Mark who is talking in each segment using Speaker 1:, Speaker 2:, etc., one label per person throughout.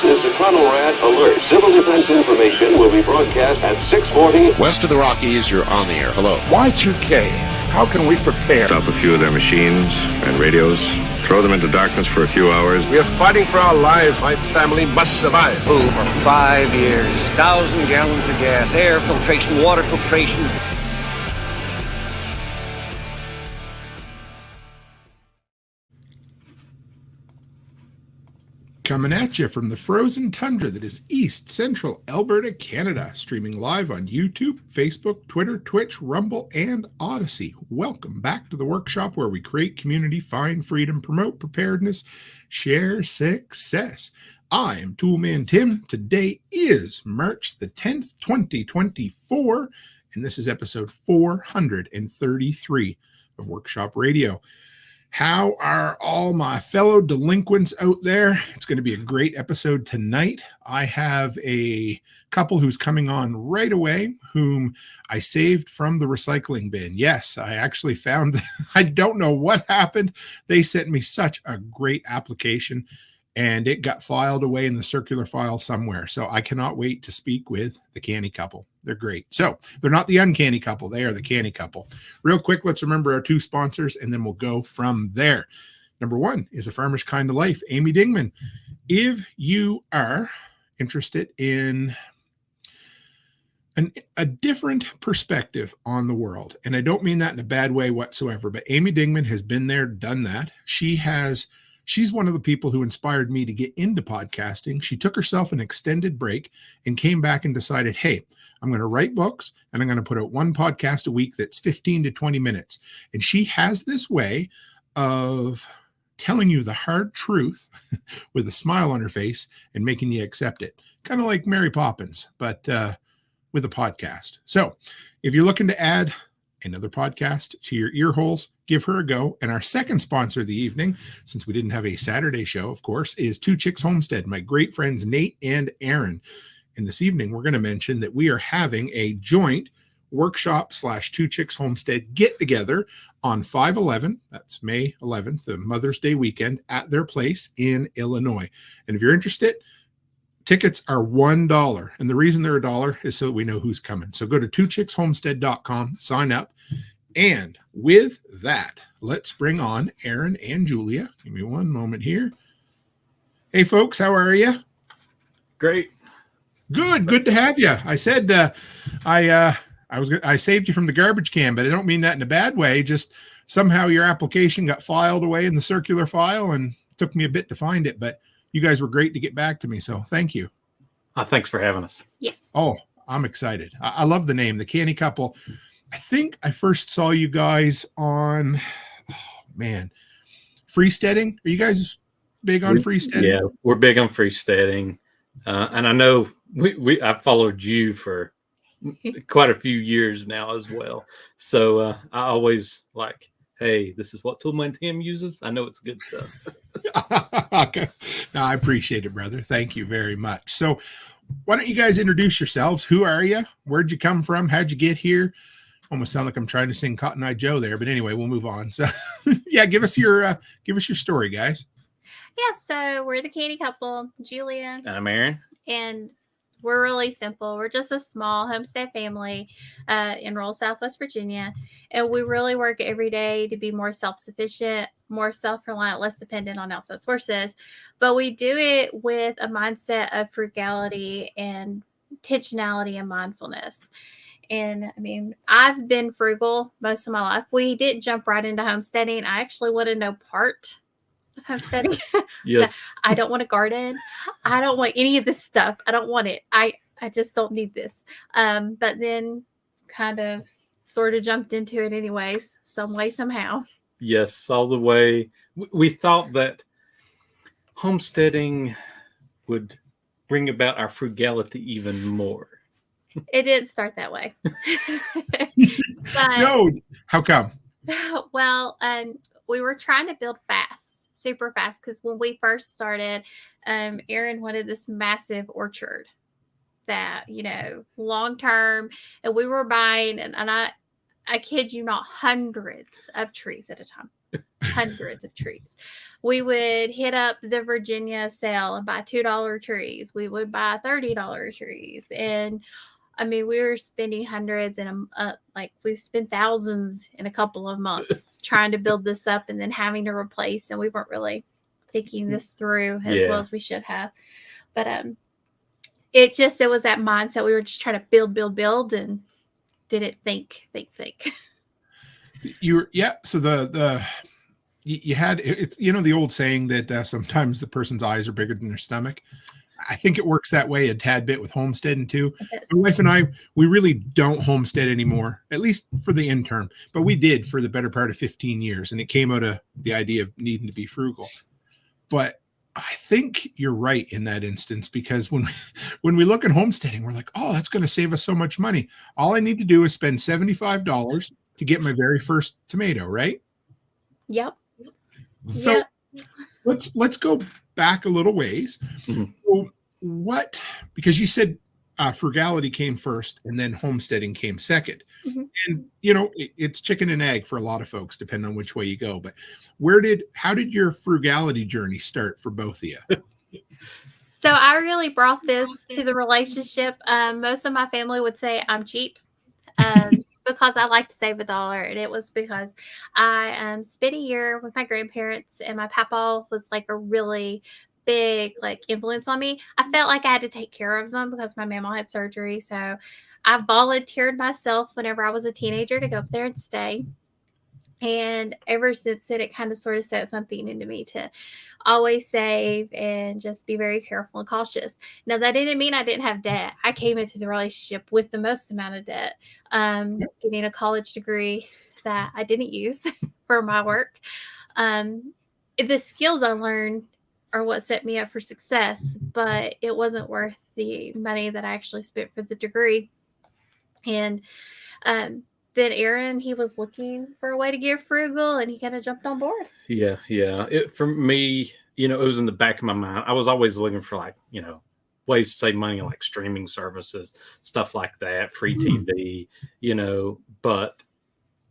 Speaker 1: is the Conrad Alert. Civil defense information will be broadcast at 6:40.
Speaker 2: West of the Rockies, you're on the air. Hello.
Speaker 3: Y2K, how can we prepare?
Speaker 4: Stop a few of their machines and radios. Throw them into darkness for a few hours.
Speaker 3: We are fighting for our lives. My family must survive.
Speaker 5: For 5 years, 1,000 gallons of gas, air filtration, water filtration.
Speaker 6: Coming at you from the frozen tundra that is East Central Alberta, Canada, streaming live on YouTube, Facebook, Twitter, Twitch, Rumble, and Odyssey. Welcome back to the workshop where we create community, find freedom, promote preparedness, share success. I am Toolman Tim. Today is March the 10th, 2024, and this is episode 433 of Workshop Radio. How are all my fellow delinquents out there? It's going to be a great episode tonight. I have a couple who's coming on right away, whom I saved from the recycling bin. Yes, I actually found, I don't know what happened. They sent me such a great application, and it got filed away in the circular file somewhere. So I cannot wait to speak with the Canny Couple. They're great. So they're not the uncanny couple. They are the Canny Couple. Real quick, let's remember our two sponsors, and then we'll go from there. Number one is A Farmer's Kind of Life, Amy Dingman. If you are interested in a different perspective on the world, and I don't mean that in a bad way whatsoever, but Amy Dingman has been there, done that. She's one of the people who inspired me to get into podcasting. She took herself an extended break and came back and decided, hey, I'm going to write books and I'm going to put out one podcast a week that's 15 to 20 minutes. And she has this way of telling you the hard truth with a smile on her face and making you accept it. Kind of like Mary Poppins, but with a podcast. So if you're looking to add another podcast to your ear holes, give her a go. And our second sponsor of the evening, since we didn't have a Saturday show, of course, is Two Chicks Homestead, my great friends Nate and Aaron. And this evening, we're going to mention that we are having a joint workshop / Two Chicks Homestead get together on 5/11. That's May 11th, the Mother's Day weekend at their place in Illinois. And if you're interested, tickets are $1. And the reason they're $1 is so that we know who's coming. So go to twochickshomestead.com, sign up. And with that, let's bring on Aaron and Julia. Give me one moment here. Hey, folks, how are you?
Speaker 7: Great.
Speaker 6: Good to have you. I said I saved you from the garbage can, but I don't mean that in a bad way. Just somehow your application got filed away in the circular file, and it took me a bit to find it. But you guys were great to get back to me, so thank you.
Speaker 7: Thanks for having us.
Speaker 8: Yes.
Speaker 6: Oh, I'm excited. I love the name, the Canny Couple. I think I first saw you guys on, freesteading. Are you guys big on freesteading?
Speaker 7: Yeah, we're big on freesteading. And I know I've followed you for quite a few years now as well. So I always like, hey, this is what Toolman Tim uses. I know it's good stuff.
Speaker 6: Okay. No, I appreciate it, brother. Thank you very much. So why don't you guys introduce yourselves? Who are you? Where'd you come from? How'd you get here? Almost sound like I'm trying to sing Cotton Eye Joe there, but anyway, we'll move on. So yeah, give us your story, guys.
Speaker 8: Yeah, so we're the Canny Couple, Julia.
Speaker 7: I'm Aaron.
Speaker 8: And we're really simple. We're just a small homestead family in rural Southwest Virginia. And we really work every day to be more self-sufficient, more self-reliant, less dependent on outside sources. But we do it with a mindset of frugality and intentionality and mindfulness. And I mean, I've been frugal most of my life. We didn't jump right into homesteading. I actually wanted no part of homesteading.
Speaker 7: Yes.
Speaker 8: I don't want a garden. I don't want any of this stuff. I don't want it. I just don't need this. But then kind of sort of jumped into it anyways, some way, somehow.
Speaker 7: Yes, all the way. We thought that homesteading would bring about our frugality even more.
Speaker 8: It didn't start that way.
Speaker 6: No, how come?
Speaker 8: Well, we were trying to build fast, super fast, because when we first started, Aaron wanted this massive orchard that, long term, and we were buying, and I kid you not, hundreds of trees at a time. hundreds of trees. We would hit up the Virginia sale and buy $2 trees. We would buy $30 trees. And I mean, we were spending hundreds and like we've spent thousands in a couple of months trying to build this up and then having to replace. And we weren't really thinking this through as well as we should have. But it was that mindset. We were just trying to build and didn't think.
Speaker 6: So you had, it's, the old saying that sometimes the person's eyes are bigger than their stomach. I think it works that way a tad bit with homesteading too. My wife and I, we really don't homestead anymore, at least for the interim, but we did for the better part of 15 years. And it came out of the idea of needing to be frugal. But I think you're right in that instance, because when we look at homesteading, we're like, oh, that's going to save us so much money. All I need to do is spend $75 to get my very first tomato, right?
Speaker 8: Yep.
Speaker 6: So let's go back a little ways.
Speaker 7: Mm-hmm.
Speaker 6: So because you said frugality came first and then homesteading came second.
Speaker 8: Mm-hmm.
Speaker 6: And it's chicken and egg for a lot of folks, depending on which way you go. But how did your frugality journey start for both of you?
Speaker 8: So I really brought this to the relationship. Most of my family would say I'm cheap. Because I like to save $1, and it was because I spent a year with my grandparents, and my papa was like a really big influence on me. I felt like I had to take care of them because my mama had surgery, so I volunteered myself whenever I was a teenager to go up there and stay. And ever since then, it kind of sort of set something into me to always save and just be very careful and cautious. Now, that didn't mean I didn't have debt. I came into the relationship with the most amount of debt, getting a college degree that I didn't use for my work. The skills I learned are what set me up for success, but it wasn't worth the money that I actually spent for the degree. And then Aaron, he was looking for a way to get frugal, and he kind of jumped on board.
Speaker 7: Yeah. For me, it was in the back of my mind. I was always looking for ways to save money, like streaming services, stuff like that, free TV, but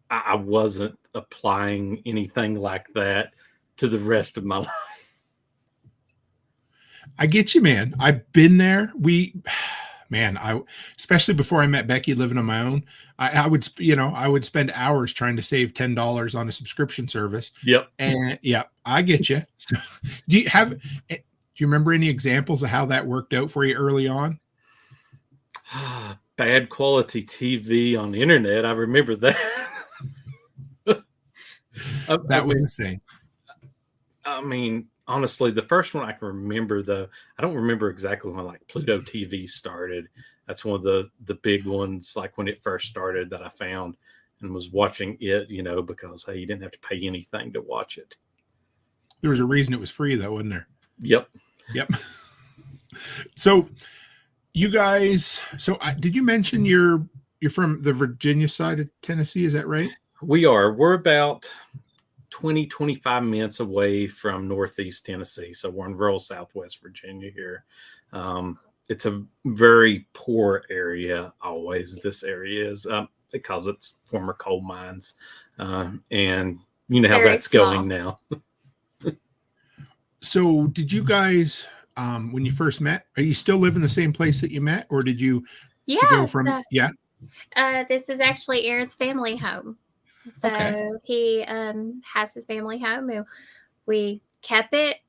Speaker 7: I wasn't applying anything like that to the rest of my life.
Speaker 6: I get you, man. I've been there. Especially before I met Becky living on my own, I would spend hours trying to save $10 on a subscription service.
Speaker 7: Yep.
Speaker 6: And I get you. So do you remember any examples of how that worked out for you early on?
Speaker 7: Bad quality TV on the internet. I remember that.
Speaker 6: That was the thing.
Speaker 7: I mean, honestly, the first one I can remember, though, I don't remember exactly when Pluto TV started. That's one of the big ones, when it first started, that I found and was watching it, because, hey, you didn't have to pay anything to watch it.
Speaker 6: There was a reason it was free, though, wasn't there?
Speaker 7: Yep.
Speaker 6: So you guys, did you mention you're from the Virginia side of Tennessee? Is that right?
Speaker 7: We are. We're about 25 minutes away from Northeast Tennessee. So we're in rural Southwest Virginia here. It's a very poor area. Always this area is because it's former coal mines. And you know how
Speaker 8: Very
Speaker 7: that's
Speaker 8: small.
Speaker 7: going now.
Speaker 6: So did you guys, when you first met, are you still live in the same place that you met, or did you go from,
Speaker 8: this is actually Aaron's family home. So he has his family home, and we kept it,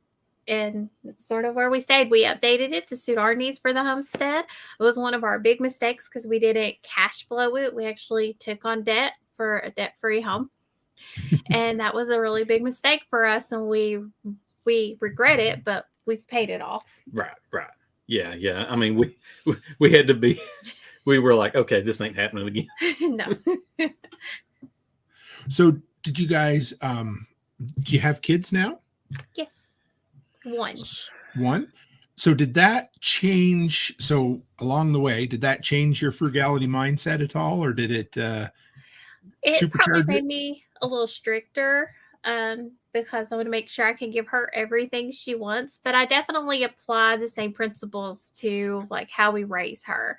Speaker 8: and it's sort of where we stayed. We updated it to suit our needs for the homestead. It was one of our big mistakes because we didn't cash flow it. We actually took on debt for a debt-free home, and that was a really big mistake for us, and we regret it, but we've paid it off.
Speaker 7: Right. Yeah. I mean, we had to be. We were like, okay, this ain't happening again.
Speaker 8: No.
Speaker 6: So did you guys, do you have kids now?
Speaker 8: Yes. One.
Speaker 6: So did that change? So along the way, did that change your frugality mindset at all? Or did it
Speaker 8: It probably
Speaker 6: supercharge
Speaker 8: made
Speaker 6: it?
Speaker 8: me a little stricter because I want to make sure I can give her everything she wants. But I definitely apply the same principles to how we raise her.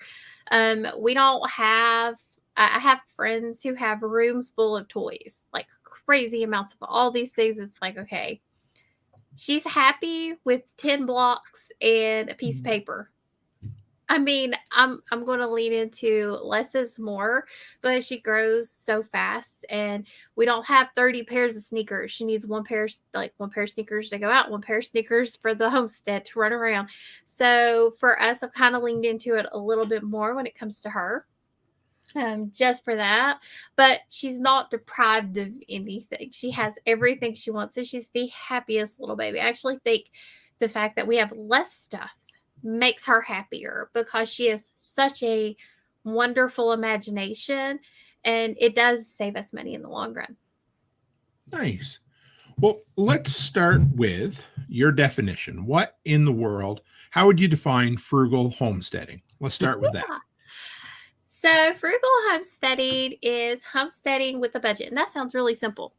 Speaker 8: We don't have I have friends who have rooms full of toys, like crazy amounts of all these things. It's like, okay, she's happy with 10 blocks and a piece of paper. I mean, I'm going to lean into less is more, but she grows so fast, and we don't have 30 pairs of sneakers. She needs one pair of sneakers to go out, one pair of sneakers for the homestead to run around. So for us, I've kind of leaned into it a little bit more when it comes to her. Just for that, but she's not deprived of anything. She has everything she wants, and she's the happiest little baby. I actually think the fact that we have less stuff makes her happier, because she has such a wonderful imagination, and it does save us money in the long run.
Speaker 6: Nice. Well, let's start with your definition. What in the world, how would you define frugal homesteading? Let's start with that.
Speaker 8: So frugal homesteading is homesteading with a budget. And that sounds really simple,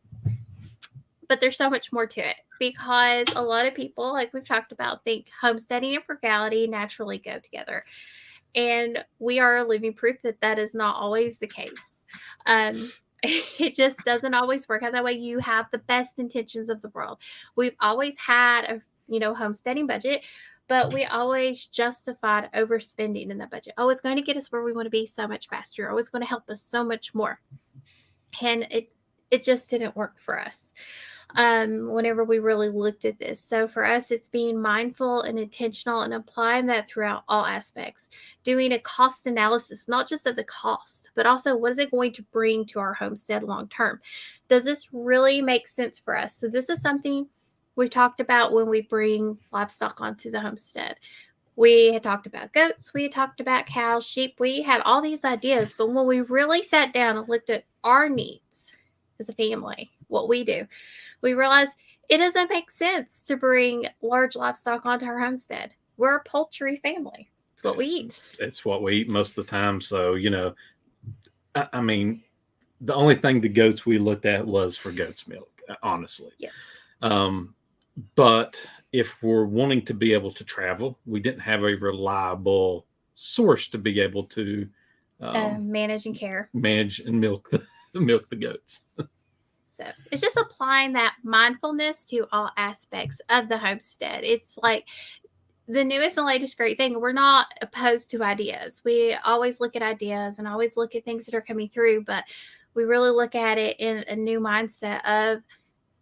Speaker 8: but there's so much more to it, because a lot of people, like we've talked about, think homesteading and frugality naturally go together. And we are living proof that that is not always the case. It just doesn't always work out that way. You have the best intentions of the world. We've always had a, homesteading budget, but we always justified overspending in that budget. Oh, it's going to get us where we want to be so much faster. Oh, it's going to help us so much more. And it just didn't work for us whenever we really looked at this. So for us, it's being mindful and intentional and applying that throughout all aspects. Doing a cost analysis, not just of the cost, but also what is it going to bring to our homestead long term? Does this really make sense for us? So this is something we've talked about when we bring livestock onto the homestead. We had talked about goats. We had talked about cows, sheep. We had all these ideas. But when we really sat down and looked at our needs as a family, what we do, we realized it doesn't make sense to bring large livestock onto our homestead. We're a poultry family. It's what we eat.
Speaker 7: It's what we eat most of the time. So, I mean, the only thing the goats we looked at was for goat's milk, honestly.
Speaker 8: Yes.
Speaker 7: But if we're wanting to be able to travel, we didn't have a reliable source to be able to
Speaker 8: manage and
Speaker 7: milk the goats.
Speaker 8: So it's just applying that mindfulness to all aspects of the homestead. It's like the newest and latest great thing. We're not opposed to ideas. We always look at ideas and always look at things that are coming through, but we really look at it in a new mindset of,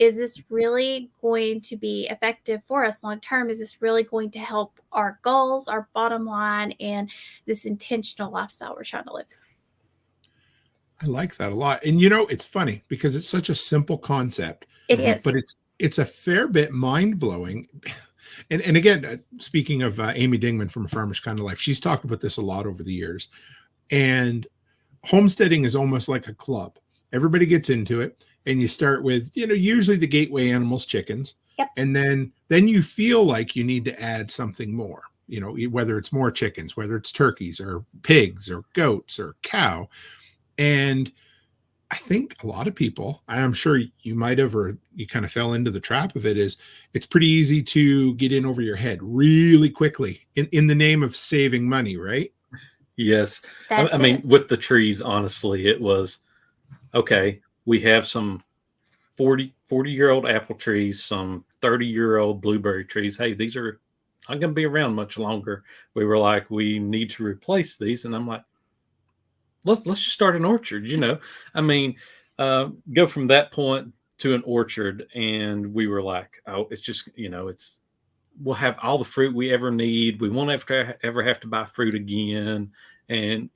Speaker 8: is this really going to be effective for us long term? Is this really going to help our goals, our bottom line, and this intentional lifestyle we're trying to live?
Speaker 6: I like that a lot. And it's funny because it's such a simple concept.
Speaker 8: It is.
Speaker 6: But it's a fair bit mind-blowing. And again, speaking of Amy Dingman from A Farmer's Kind of Life, she's talked about this a lot over the years. And homesteading is almost like a club. Everybody gets into it. And you start with, usually the gateway animals, chickens.
Speaker 8: Yep.
Speaker 6: And then you feel like you need to add something more, whether it's more chickens, whether it's turkeys or pigs or goats or cow. And I think a lot of people, I'm sure you might have, or you kind of fell into the trap of it, is it's pretty easy to get in over your head really quickly in the name of saving money, right?
Speaker 7: Yes. I mean, with the trees, honestly, it was, okay, we have some 40-year-old apple trees, some 30-year-old blueberry trees. Hey, these are not going to be around much longer. We were like, we need to replace these. And I'm like, let's just start an orchard, I mean, go from that point to an orchard. And we were like, oh, it's just, we'll have all the fruit we ever need. We won't ever have to buy fruit again. And,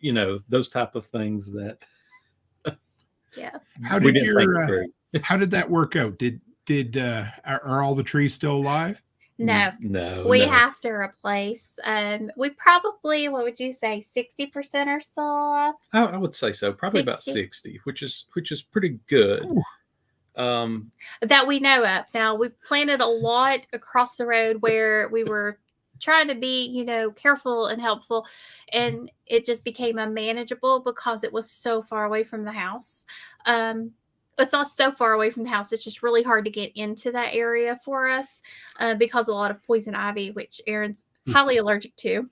Speaker 7: those type of things that.
Speaker 8: Yeah.
Speaker 6: How did that work out? Are all the trees still alive?
Speaker 8: No. We have to replace. We probably, what would you say, 60% or so?
Speaker 7: I would say so. Probably 60. About 60, which is pretty good.
Speaker 8: That we know of. Now, we planted a lot across the road where we were trying to be, careful and helpful. And it just became unmanageable because it was so far away from the house. It's not so far away from the house. It's just really hard to get into that area for us because a lot of poison ivy, which Aaron's highly allergic to.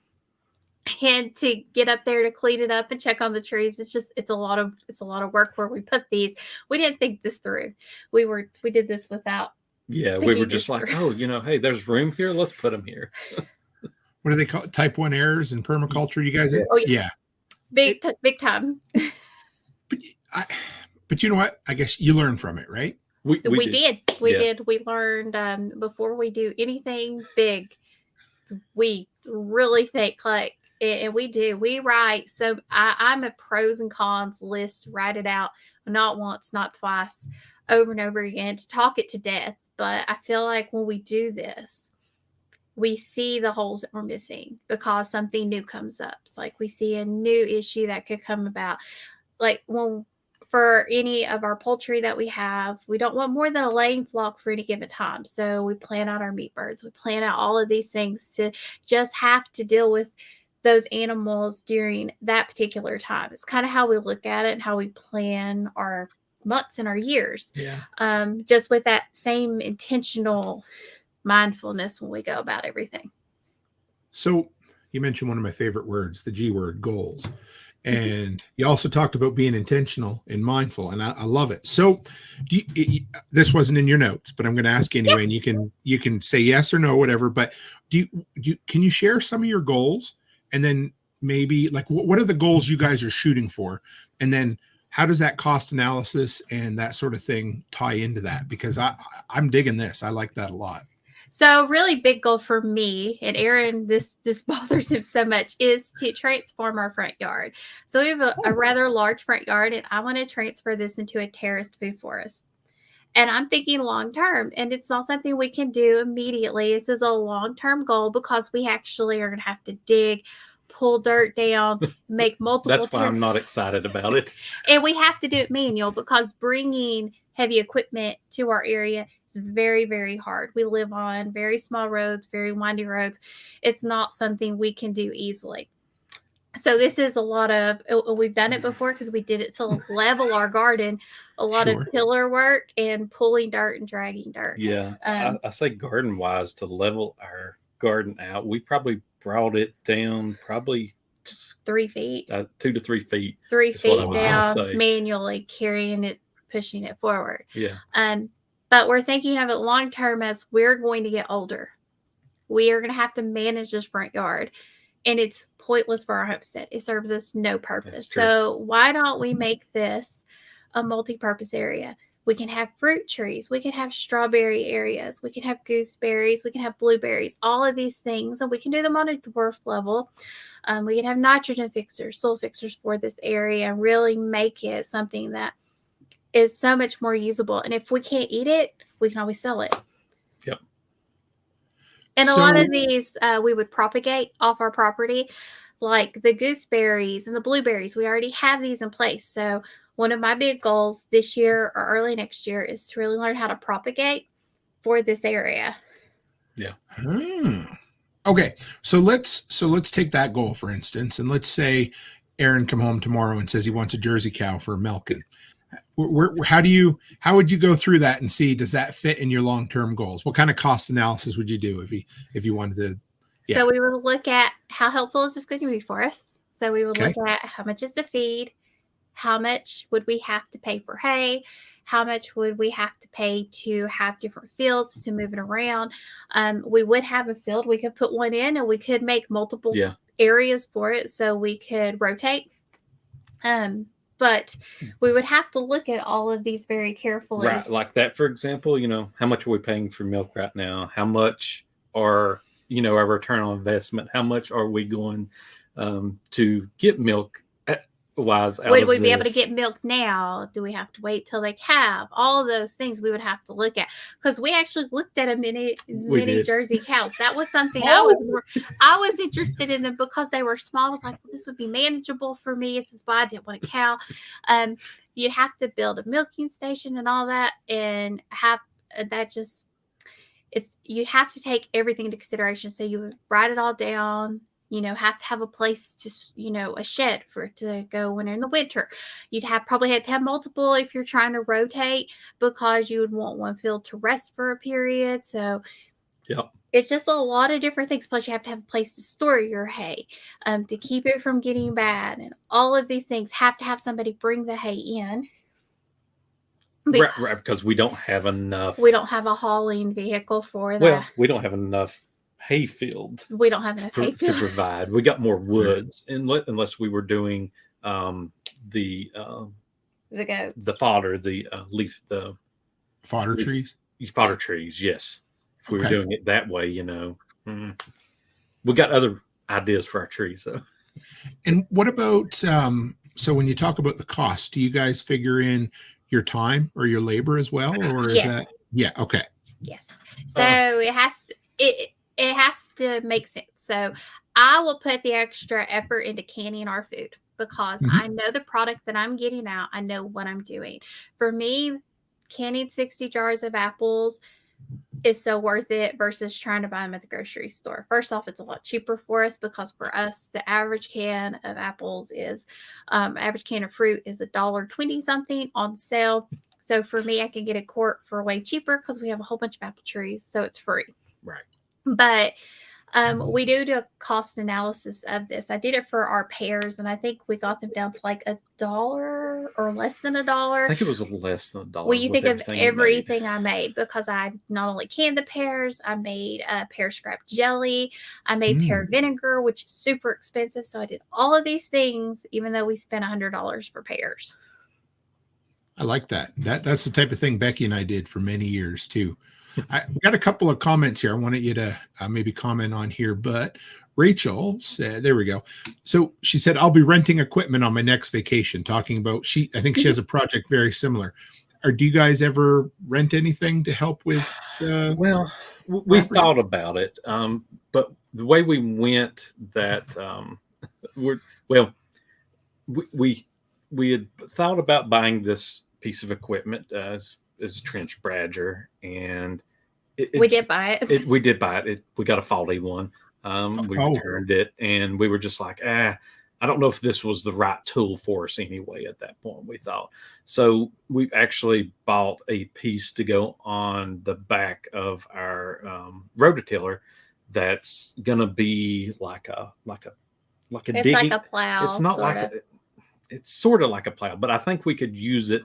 Speaker 8: And to get up there to clean it up and check on the trees, it's a lot of work where we put these. We didn't think this through. We did this without.
Speaker 7: Yeah, we were just like, oh, hey, there's room here. Let's put them here.
Speaker 6: What do they call it? Type 1 errors in permaculture? You guys?
Speaker 8: Yeah. Big time.
Speaker 6: But you know what? I guess you learn from it, right?
Speaker 8: We did. We learned before we do anything big, we really think like, and we write. So I'm a pros and cons list, write it out, not once, not twice, over and over again to talk it to death. But I feel like when we do this, we see the holes that we're missing because something new comes up. It's like we see a new issue that could come about. Like for any of our poultry that we have, we don't want more than a laying flock for any given time. So we plan out our meat birds. We plan out all of these things to just have to deal with those animals during that particular time. It's kind of how we look at it and how we plan our months and our years.
Speaker 7: Yeah.
Speaker 8: Just with that same intentional mindfulness when we go about everything.
Speaker 6: So you mentioned one of my favorite words, the G word, goals. And you also talked about being intentional and mindful, and I love it. So this wasn't in your notes, but I'm going to ask you anyway, and you can say yes or no, whatever. But can you share some of your goals, and then maybe like what are the goals you guys are shooting for, and then how does that cost analysis and that sort of thing tie into that? Because I'm digging this. I like that a lot.
Speaker 8: So really big goal for me and Aaron, this bothers him so much, is to transform our front yard. So we have a rather large front yard, and I want to transfer this into a terraced food forest. And I'm thinking long term, and it's not something we can do immediately. This is a long-term goal because we actually are going to have to dig, pull dirt down, make multiple.
Speaker 7: That's why I'm not excited about it.
Speaker 8: And we have to do it manual because bringing heavy equipment to our area is very, very hard. We live on very small roads, very windy roads. It's not something we can do easily. So this is a lot of, we've done it before because we did it to level our garden, a lot of tiller work and pulling dirt and dragging dirt.
Speaker 7: Yeah. I say garden wise, to level our garden out, we probably brought it down probably
Speaker 8: 3 feet,
Speaker 7: 2 to 3 feet,
Speaker 8: 3 feet down, manually carrying it, pushing it forward.
Speaker 7: Yeah.
Speaker 8: But we're thinking of it long term as we're going to get older. We are going to have to manage this front yard, and it's pointless for our homestead. It serves us no purpose. So why don't we make this a multi-purpose area? We can have fruit trees. We can have strawberry areas. We can have gooseberries. We can have blueberries, all of these things. And we can do them on a dwarf level. We can have nitrogen fixers, soil fixers for this area, and really make it something that is so much more usable. And if we can't eat it, we can always sell it.
Speaker 7: Yep.
Speaker 8: And a lot of these we would propagate off our property, like the gooseberries and the blueberries. We already have these in place. So one of my big goals this year or early next year is to really learn how to propagate for this area.
Speaker 7: Yeah.
Speaker 6: Okay. So let's take that goal, for instance, and let's say Aaron come home tomorrow and says he wants a Jersey cow for milking. How would you go through that and see, does that fit in your long-term goals? What kind of cost analysis would you do if you wanted to? Yeah.
Speaker 8: So we would look at how helpful is this going to be for us. So we would look at how much is the feed, how much would we have to pay for hay, how much would we have to pay to have different fields to move it around. We would have a field, we could put one in, and we could make multiple areas for it so we could rotate. But we would have to look at all of these very carefully.
Speaker 7: Right. Like that, for example, how much are we paying for milk right now? How much are, our return on investment? How much are we going to get milk wise out
Speaker 8: would
Speaker 7: of
Speaker 8: we
Speaker 7: this?
Speaker 8: be able to get milk now? Do we have to wait till they calve? All of those things we would have to look at, because we actually looked at a mini Jersey cows. That was something I was interested in them because they were small. I was like, well, this would be manageable for me. This is why I didn't want a cow. You'd have to build a milking station and all that, and have that just you'd have to take everything into consideration. So you would write it all down. Have to have a place to, a shed for it to go when in the winter. You'd probably have to have multiple if you're trying to rotate, because you would want one field to rest for a period. So
Speaker 7: Yep.
Speaker 8: It's just a lot of different things. Plus, you have to have a place to store your hay, to keep it from getting bad. And all of these things have to have somebody bring the hay in.
Speaker 7: Right, because we don't have enough.
Speaker 8: We don't have a hauling vehicle for that.
Speaker 7: Well, we don't have enough hayfield.
Speaker 8: We don't have enough hayfield
Speaker 7: to provide. We got more woods, unless we were doing the
Speaker 8: goats,
Speaker 7: the fodder, the leaf, the
Speaker 6: Fodder trees.
Speaker 7: Fodder trees, yes. If we were doing it that way, we got other ideas for our trees. So,
Speaker 6: and what about so when you talk about the cost, do you guys figure in your time or your labor as well, or is that okay?
Speaker 8: Yes. So it has to make sense. So I will put the extra effort into canning our food because I know the product that I'm getting out. I know what I'm doing. For me, canning 60 jars of apples is so worth it versus trying to buy them at the grocery store. First off, it's a lot cheaper for us because for us, the average can of apples is, average can of fruit is $1.20 something on sale. So for me, I can get a quart for way cheaper because we have a whole bunch of apple trees, so it's free.
Speaker 7: Right.
Speaker 8: But we do a cost analysis of this. I did it for our pears, and I think we got them down to like $1 or less than $1.
Speaker 7: I think it was less than $1.
Speaker 8: Well, you think of everything I made because I not only canned the pears, I made pear scrap jelly, I made pear vinegar, which is super expensive. So I did all of these things, even though we spent $100 for pears.
Speaker 6: I like that. That's the type of thing Becky and I did for many years too. I got a couple of comments here. I wanted you to maybe comment on here, but Rachel said, there we go. So she said, I'll be renting equipment on my next vacation, talking about I think she has a project very similar. Or do you guys ever rent anything to help with?
Speaker 7: Well, we thought about it. But the way we went that, we had thought about buying this piece of equipment as a trench badger, and
Speaker 8: we did buy it.
Speaker 7: We did buy it. We got a faulty one. We returned it, and we were just like, I don't know if this was the right tool for us anyway at that point, we thought. So we actually bought a piece to go on the back of our rototiller that's going to be like a
Speaker 8: it's
Speaker 7: digging.
Speaker 8: Like a plow.
Speaker 7: It's not it's sort of like a plow, but I think we could use it.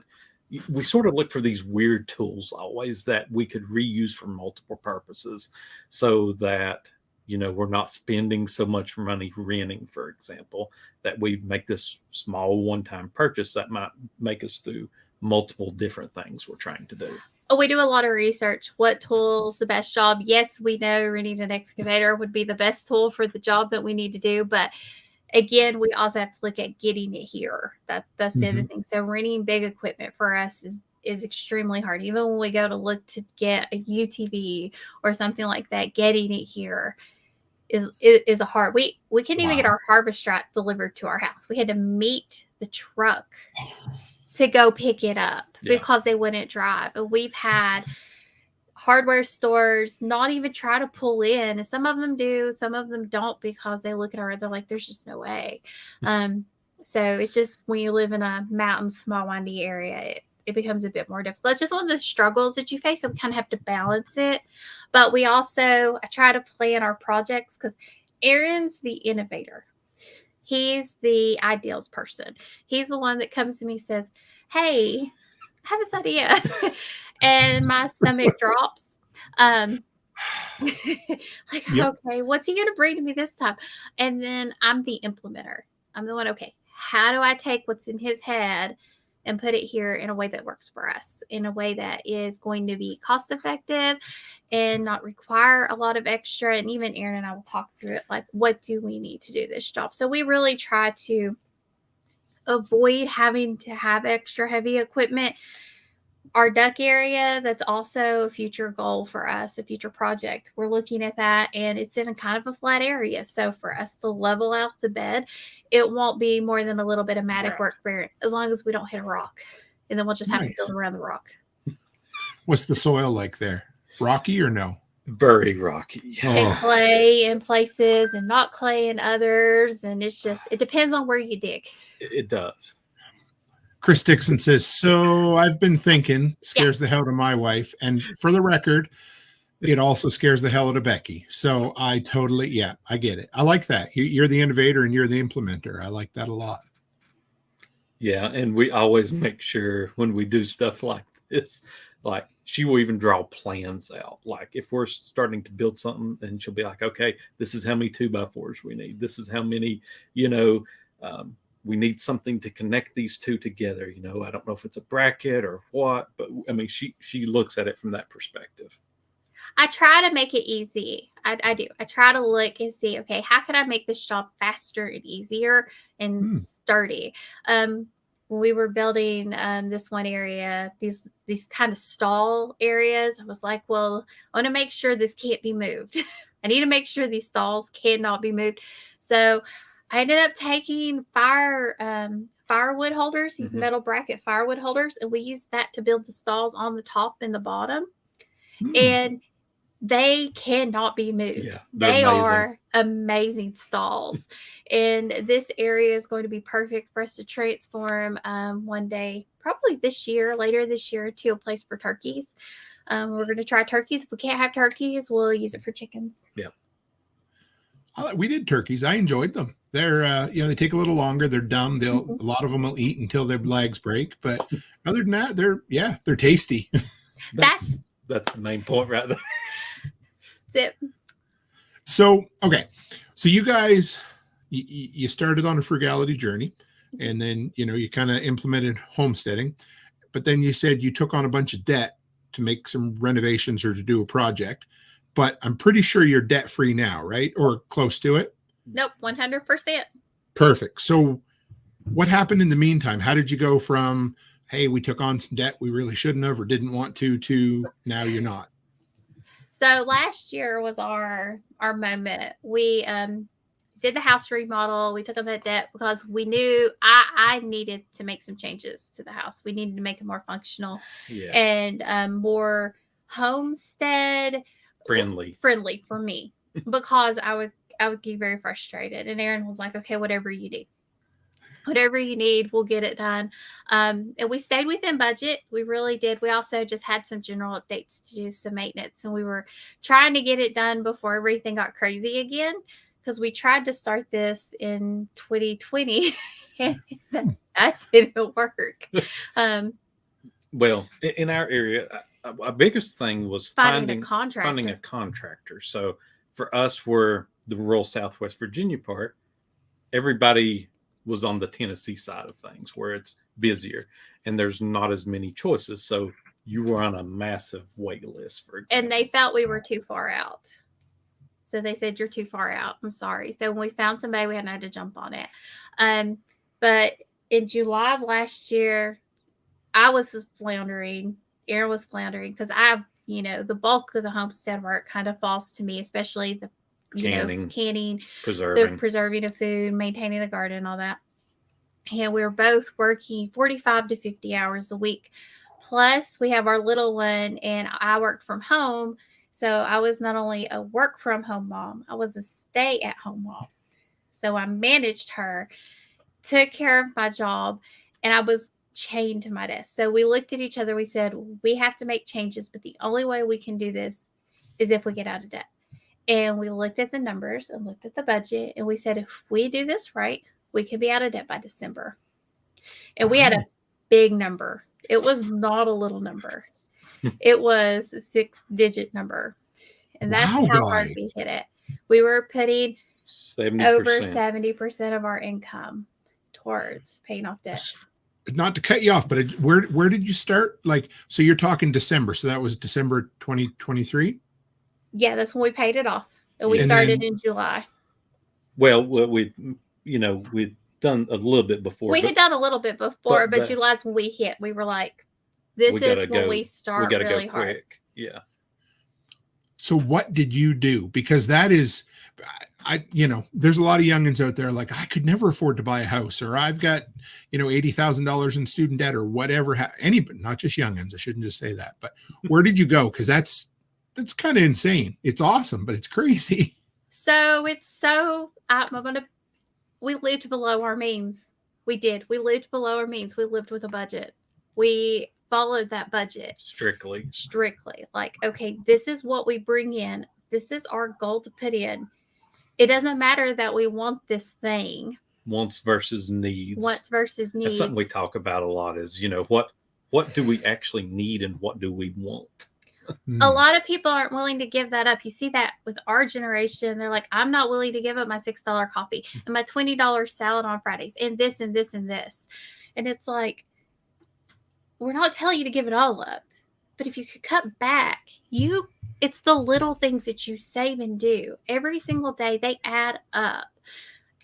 Speaker 7: We sort of look for these weird tools always that we could reuse for multiple purposes so that, we're not spending so much money renting, for example, that we make this small one-time purchase that might make us do multiple different things we're trying to do.
Speaker 8: Oh, we do a lot of research. What tool's the best job? Yes, we know renting an excavator would be the best tool for the job that we need to do, but again, we also have to look at getting it here. That's the other thing. So renting big equipment for us is extremely hard. Even when we go to look to get a UTV or something like that, getting it here is a hard. We couldn't even get our harvest tractor delivered to our house. We had to meet the truck to go pick it up because they wouldn't drive. And we've had hardware stores not even try to pull in, and some of them do, some of them don't, because they look at our, they're like, there's just no way. So it's just when you live in a mountain, small, windy area, it becomes a bit more difficult. It's just one of the struggles that you face, so we kind of have to balance it. But we also, I try to plan our projects because Aaron's the innovator. He's the ideals person. He's the one that comes to me and says, hey, I have this idea. And my stomach drops. Okay, what's he going to bring to me this time? And then I'm the implementer. I'm the one, okay, how do I take what's in his head and put it here in a way that works for us, in a way that is going to be cost effective and not require a lot of extra. And even Aaron and I will talk through it, like, what do we need to do this job? So we really try to avoid having to have extra heavy equipment. Our duck area, that's also a future goal for us, a future project. We're looking at that, and it's in a kind of a flat area. So for us to level out the bed, it won't be more than a little bit of matting work for, as long as we don't hit a rock. And then we'll just have to build around the rock.
Speaker 6: What's the soil like there? Rocky or no?
Speaker 7: Very rocky.
Speaker 8: And clay in places and not clay in others. And it's just, it depends on where you dig.
Speaker 7: It does.
Speaker 6: Chris Dixon says, so I've been thinking, scares the hell out of my wife. And for the record, it also scares the hell out of Becky. So I get it. I like that. You're the innovator and you're the implementer. I like that a lot.
Speaker 7: Yeah, and we always make sure when we do stuff like this, like she will even draw plans out. Like if we're starting to build something, and she'll be like, okay, this is how many 2x4s we need. This is how many, we need something to connect these two together. I don't know if it's a bracket or what, but I mean, she looks at it from that perspective.
Speaker 8: I try to make it easy. I do. I try to look and see, okay, how can I make this job faster and easier and sturdy? When we were building this one area, these kind of stall areas, I was like, well, I want to make sure this can't be moved. I need to make sure these stalls cannot be moved. So I ended up taking firewood holders, these metal bracket firewood holders, and we used that to build the stalls on the top and the bottom. And they cannot be moved. Yeah, they are amazing stalls. And this area is going to be perfect for us to transform one day, probably later this year, to a place for turkeys. We're going to try turkeys. If we can't have turkeys, we'll use it for chickens.
Speaker 7: Yeah.
Speaker 6: We did turkeys. I enjoyed them. They're, they take a little longer. They're dumb. A lot of them will eat until their legs break. But other than that, they're tasty.
Speaker 7: That's the main point right there.
Speaker 8: It.
Speaker 6: So, okay. So you guys, you started on a frugality journey, and then, you kind of implemented homesteading, but then you said you took on a bunch of debt to make some renovations or to do a project, but I'm pretty sure you're debt free now, right? Or close to it?
Speaker 8: Nope. 100%.
Speaker 6: Perfect. So what happened in the meantime? How did you go from, hey, we took on some debt we really shouldn't have or didn't want to now you're not?
Speaker 8: So last year was our moment. We did the house remodel. We took on that debt because we knew I needed to make some changes to the house. We needed to make it more functional and more homestead friendly for me because I was getting very frustrated. And Aaron was like, okay, whatever you need, we'll get it done. And we stayed within budget. We really did. We also just had some general updates to do some maintenance, and we were trying to get it done before everything got crazy again, because we tried to start this in 2020 and that didn't work.
Speaker 7: Well, in our area, our biggest thing was finding a contractor. So for us, we're the rural Southwest Virginia part. Everybody was on the Tennessee side of things where it's busier and there's not as many choices. So you were on a massive wait list, for example.
Speaker 8: And they felt we were too far out. So they said, you're too far out. I'm sorry. So when we found somebody, we had to jump on it. But in July of last year, I was floundering. Aaron was floundering because the bulk of the homestead work kind of falls to me, especially the canning, preserving of food, maintaining the garden, all that. And we were both working 45 to 50 hours a week. Plus, we have our little one, and I worked from home. So I was not only a work from home mom, I was a stay at home mom. So I managed her, took care of my job, and I was chained to my desk. So we looked at each other. We said, we have to make changes, but the only way we can do this is if we get out of debt. And we looked at the numbers and looked at the budget, and we said, if we do this right, we can be out of debt by December. And we had a big number. It was not a little number. It was a 6-digit number. And that's how hard we hit it. We were putting 70%. Over 70% of our income towards paying off debt.
Speaker 6: Not to cut you off, but where did you start? So you're talking December. So that was December 2023?
Speaker 8: Yeah, that's when we paid it off. And we started in July.
Speaker 7: Well, we'd done a little bit before.
Speaker 8: We had done a little bit before, but July's when we hit. We were like, this is when we start really hard.
Speaker 7: Yeah. So
Speaker 6: what did you do? Because that is, there's a lot of youngins out there like, I could never afford to buy a house, or I've got, $80,000 in student debt or whatever. Anybody, not just youngins. I shouldn't just say that, but where did you go? Because that's kind of insane. It's awesome, but it's crazy.
Speaker 8: We lived below our means. We did. We lived below our means. We lived with a budget. We followed that budget
Speaker 7: Strictly.
Speaker 8: Like, okay, this is what we bring in. This is our goal to put in. It doesn't matter that we want this thing.
Speaker 7: Wants versus needs.
Speaker 8: Wants versus needs.
Speaker 7: That's something we talk about a lot is, what do we actually need and what do we want?
Speaker 8: A lot of people aren't willing to give that up. You see that with our generation. They're like, I'm not willing to give up my $6 coffee and my $20 salad on Fridays and this and this and this. And it's like, we're not telling you to give it all up. But if you could cut back, it's the little things that you save and do. Every single day, they add up.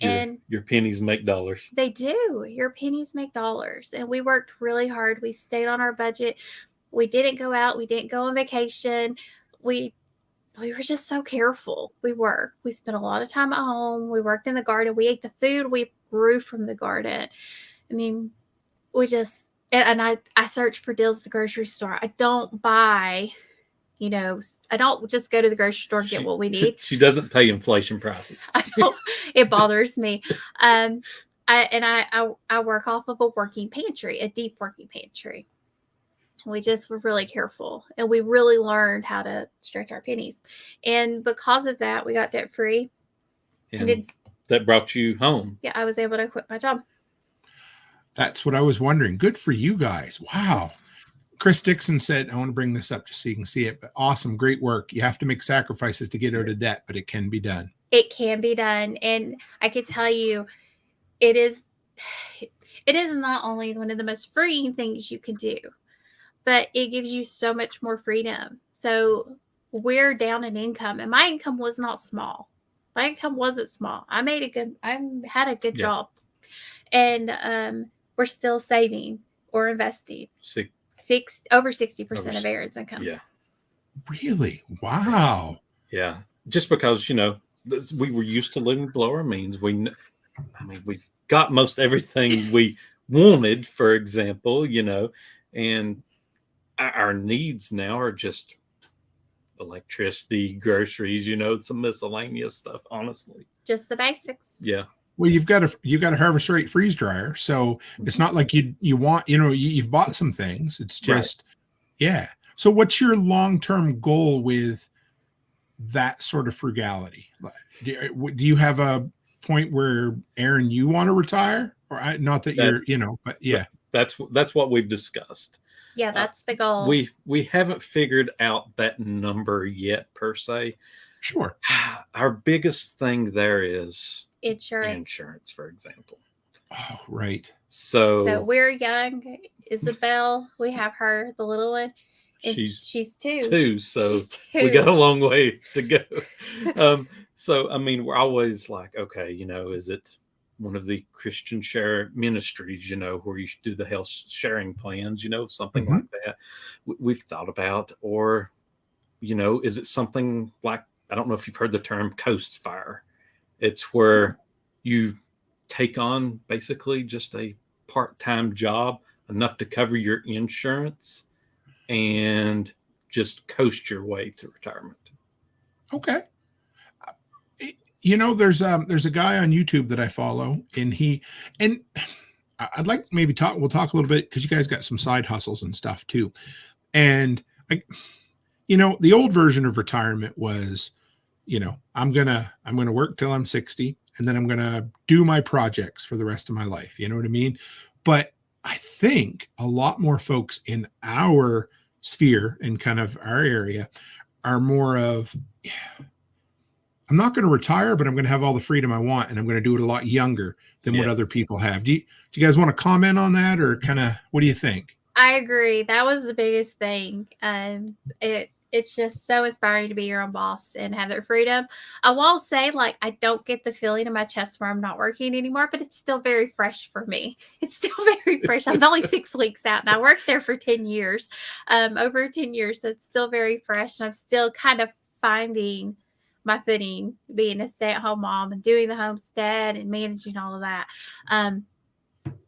Speaker 8: And
Speaker 7: your pennies make dollars.
Speaker 8: They do. Your pennies make dollars. And we worked really hard. We stayed on our budget. We didn't go out. We didn't go on vacation. We were just so careful. We spent a lot of time at home. We worked in the garden. We ate the food we grew from the garden. I mean, and I search for deals at the grocery store. I don't buy, I don't just go to the grocery store and get what we need.
Speaker 7: She doesn't pay inflation prices.
Speaker 8: I don't. It bothers me. I work off of a working pantry, a deep working pantry. We just were really careful, and we really learned how to stretch our pennies. And because of that, we got debt free.
Speaker 7: And that brought you home.
Speaker 8: Yeah, I was able to quit my job.
Speaker 6: That's what I was wondering. Good for you guys. Wow. Chris Dixon said, I want to bring this up just so you can see it, but awesome. Great work. You have to make sacrifices to get out of debt, but it can be done.
Speaker 8: It can be done. And I can tell you, it is not only one of the most freeing things you can do, but it gives you so much more freedom. So we're down in income, and my income was not small. My income wasn't small. I had a good job, and we're still saving or investing. Over 60% of Aaron's income.
Speaker 7: Yeah.
Speaker 6: Really? Wow.
Speaker 7: Yeah. Just because, we were used to living below our means. We've got most everything we wanted, for example, and our needs now are just electricity, groceries, some miscellaneous stuff, honestly.
Speaker 8: Just the basics.
Speaker 7: Yeah.
Speaker 6: Well, you've got a harvest rate freeze dryer, so it's not like you want, you've bought some things. It's just, yeah. So what's your long-term goal with that sort of frugality? Do you have a point where, Aaron, you want to retire? Or not that you're, but yeah.
Speaker 7: That's what we've discussed.
Speaker 8: Yeah, that's the goal.
Speaker 7: We haven't figured out that number yet, per se.
Speaker 6: Sure.
Speaker 7: Our biggest thing there is insurance, for example.
Speaker 6: Oh, right.
Speaker 7: So
Speaker 8: we're young. Isabel, we have her, the little one. She's two. So we got a long way to go. So, we're always like, okay, is it one of the Christian share ministries, where you should do the health sharing plans, something like that we've thought about, or, is it something like, I don't know if you've heard the term coast fire. It's where you take on basically just a part-time job, enough to cover your insurance, and just coast your way to retirement.
Speaker 6: Okay. There's a guy on YouTube that I follow, and I'd like maybe we'll talk a little bit, because you guys got some side hustles and stuff too. And the old version of retirement was, I'm going to work till I'm 60, and then I'm going to do my projects for the rest of my life. You know what I mean? But I think a lot more folks in our sphere and kind of our area are more of, I'm not going to retire, but I'm going to have all the freedom I want, and I'm going to do it a lot younger than what other people have. Do you guys want to comment on that, or kind of, what do you think?
Speaker 8: I agree. That was the biggest thing. It's just so inspiring to be your own boss and have that freedom. I won't say I don't get the feeling in my chest where I'm not working anymore, but it's still very fresh for me. It's still very fresh. I'm only 6 weeks out, and I worked there for 10 years, over 10 years. So it's still very fresh, and I'm still kind of finding my footing, being a stay-at-home mom and doing the homestead and managing all of that.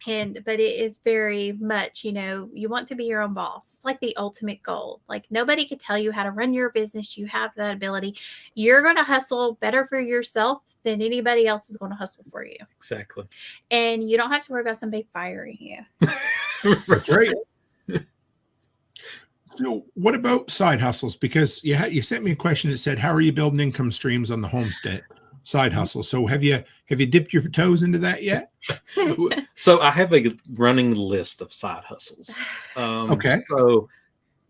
Speaker 8: But it is very much, you want to be your own boss. It's like the ultimate goal. Nobody can tell you how to run your business. You have that ability. You're going to hustle better for yourself than anybody else is going to hustle for you.
Speaker 7: Exactly.
Speaker 8: And you don't have to worry about somebody firing you.
Speaker 6: That's right. So what about side hustles? Because you sent me a question that said, how are you building income streams on the homestead side hustle? So have you dipped your toes into that yet?
Speaker 7: So I have a running list of side hustles.
Speaker 6: Okay.
Speaker 7: So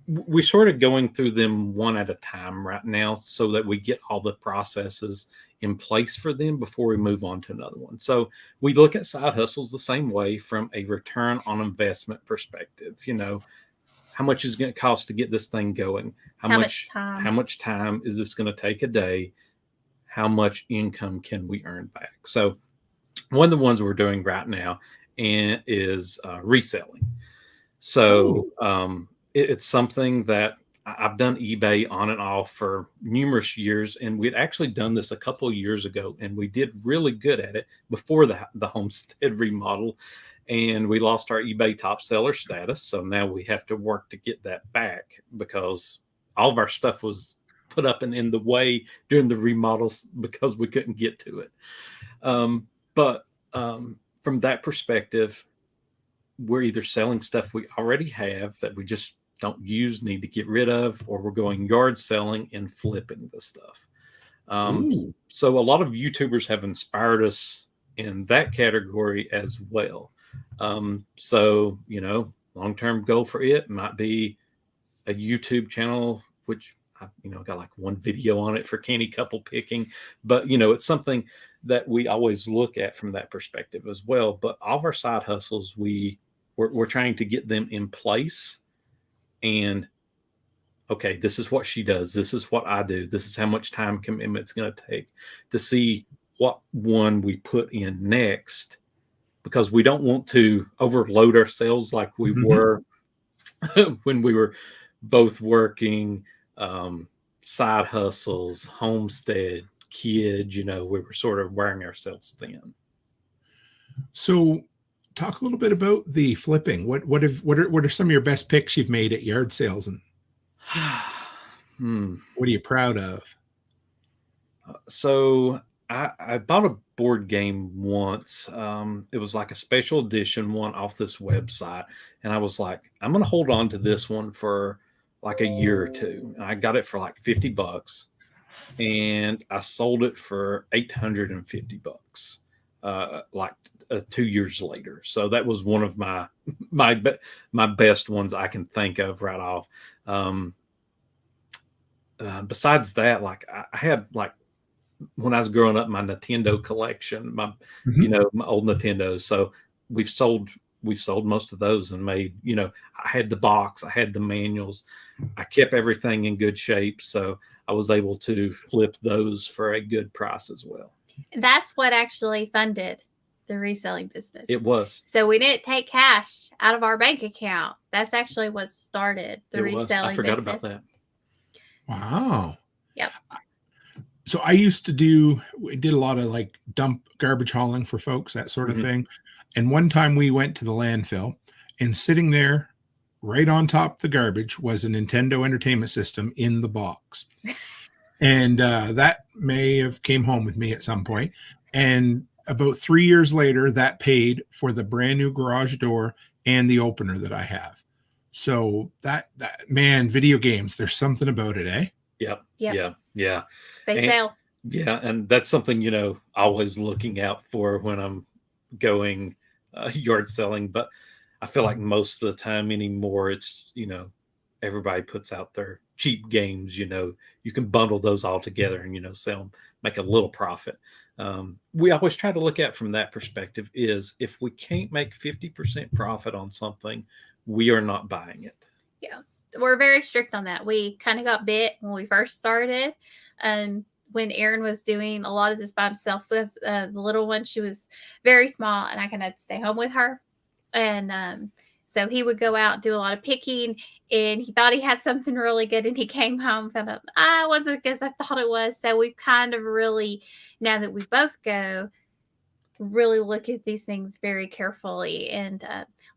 Speaker 7: we're sort of going through them one at a time right now so that we get all the processes in place for them before we move on to another one. So we look at side hustles the same way from a return on investment perspective. You know, how much is it going to cost to get this thing going? How much time is this going to take a day? How much income can we earn back? So one of the ones we're doing right now is reselling. So it's something that I've done eBay on and off for numerous years, and we'd actually done this a couple of years ago, and we did really good at it before the homestead remodel, and we lost our eBay top seller status. So now we have to work to get that back because all of our stuff was put up and in the way during the remodels because we couldn't get to it. But from that perspective, we're either selling stuff we already have that we just don't use, need to get rid of, or we're going yard selling and flipping the stuff. So a lot of YouTubers have inspired us in that category as well. So, you know, long-term goal for it might be a YouTube channel, which I, got like one video on it for Canny Couple picking, but it's something that we always look at from that perspective as well. But all of our side hustles, we're trying to get them in place. And okay, this is what she does. This is what I do. This is how much time commitment it's going to take to see what one we put in next, because we don't want to overload ourselves like we were when we were both working, side hustles, homestead, kids, we were sort of wearing ourselves thin.
Speaker 6: So talk a little bit about the flipping. What are some of your best picks you've made at yard sales, and what are you proud of?
Speaker 7: So I bought a board game once. It was like a special edition one off this website, and I was like, I'm going to hold on to this one for like a year or two. And I got it for like $50, and I sold it for $850. Like 2 years later. So that was one of my best ones I can think of right off. Besides that, like I had like when I was growing up, my Nintendo collection, my old Nintendos. So we've sold most of those and made, I had the box, I had the manuals, I kept everything in good shape. So I was able to flip those for a good price as well.
Speaker 8: That's what actually funded the reselling business.
Speaker 7: It was.
Speaker 8: So we didn't take cash out of our bank account. That's actually what started the reselling business. I forgot about that.
Speaker 6: Wow.
Speaker 8: Yep.
Speaker 6: So I did a lot of like dump garbage hauling for folks, that sort of thing. And one time we went to the landfill, and sitting there right on top of the garbage was a Nintendo Entertainment System in the box. And that may have came home with me at some point. And about 3 years later, that paid for the brand new garage door and the opener that I have. So that man, video games, there's something about it, eh?
Speaker 7: Yep. Yeah.
Speaker 8: They sell.
Speaker 7: Yeah. And that's something, always looking out for when I'm going yard selling. But I feel like most of the time anymore, it's, everybody puts out their cheap games, you can bundle those all together and, sell them, make a little profit. We always try to look at from that perspective is if we can't make 50% profit on something, we are not buying it.
Speaker 8: Yeah. We're very strict on that. We kind of got bit when we first started. When Aaron was doing a lot of this by himself, because the little one, she was very small, and I kind of stay home with her. And so he would go out and do a lot of picking, and he thought he had something really good, and he came home, found out, it wasn't as I thought it was. So we've kind of really, now that we both go, really look at these things very carefully. And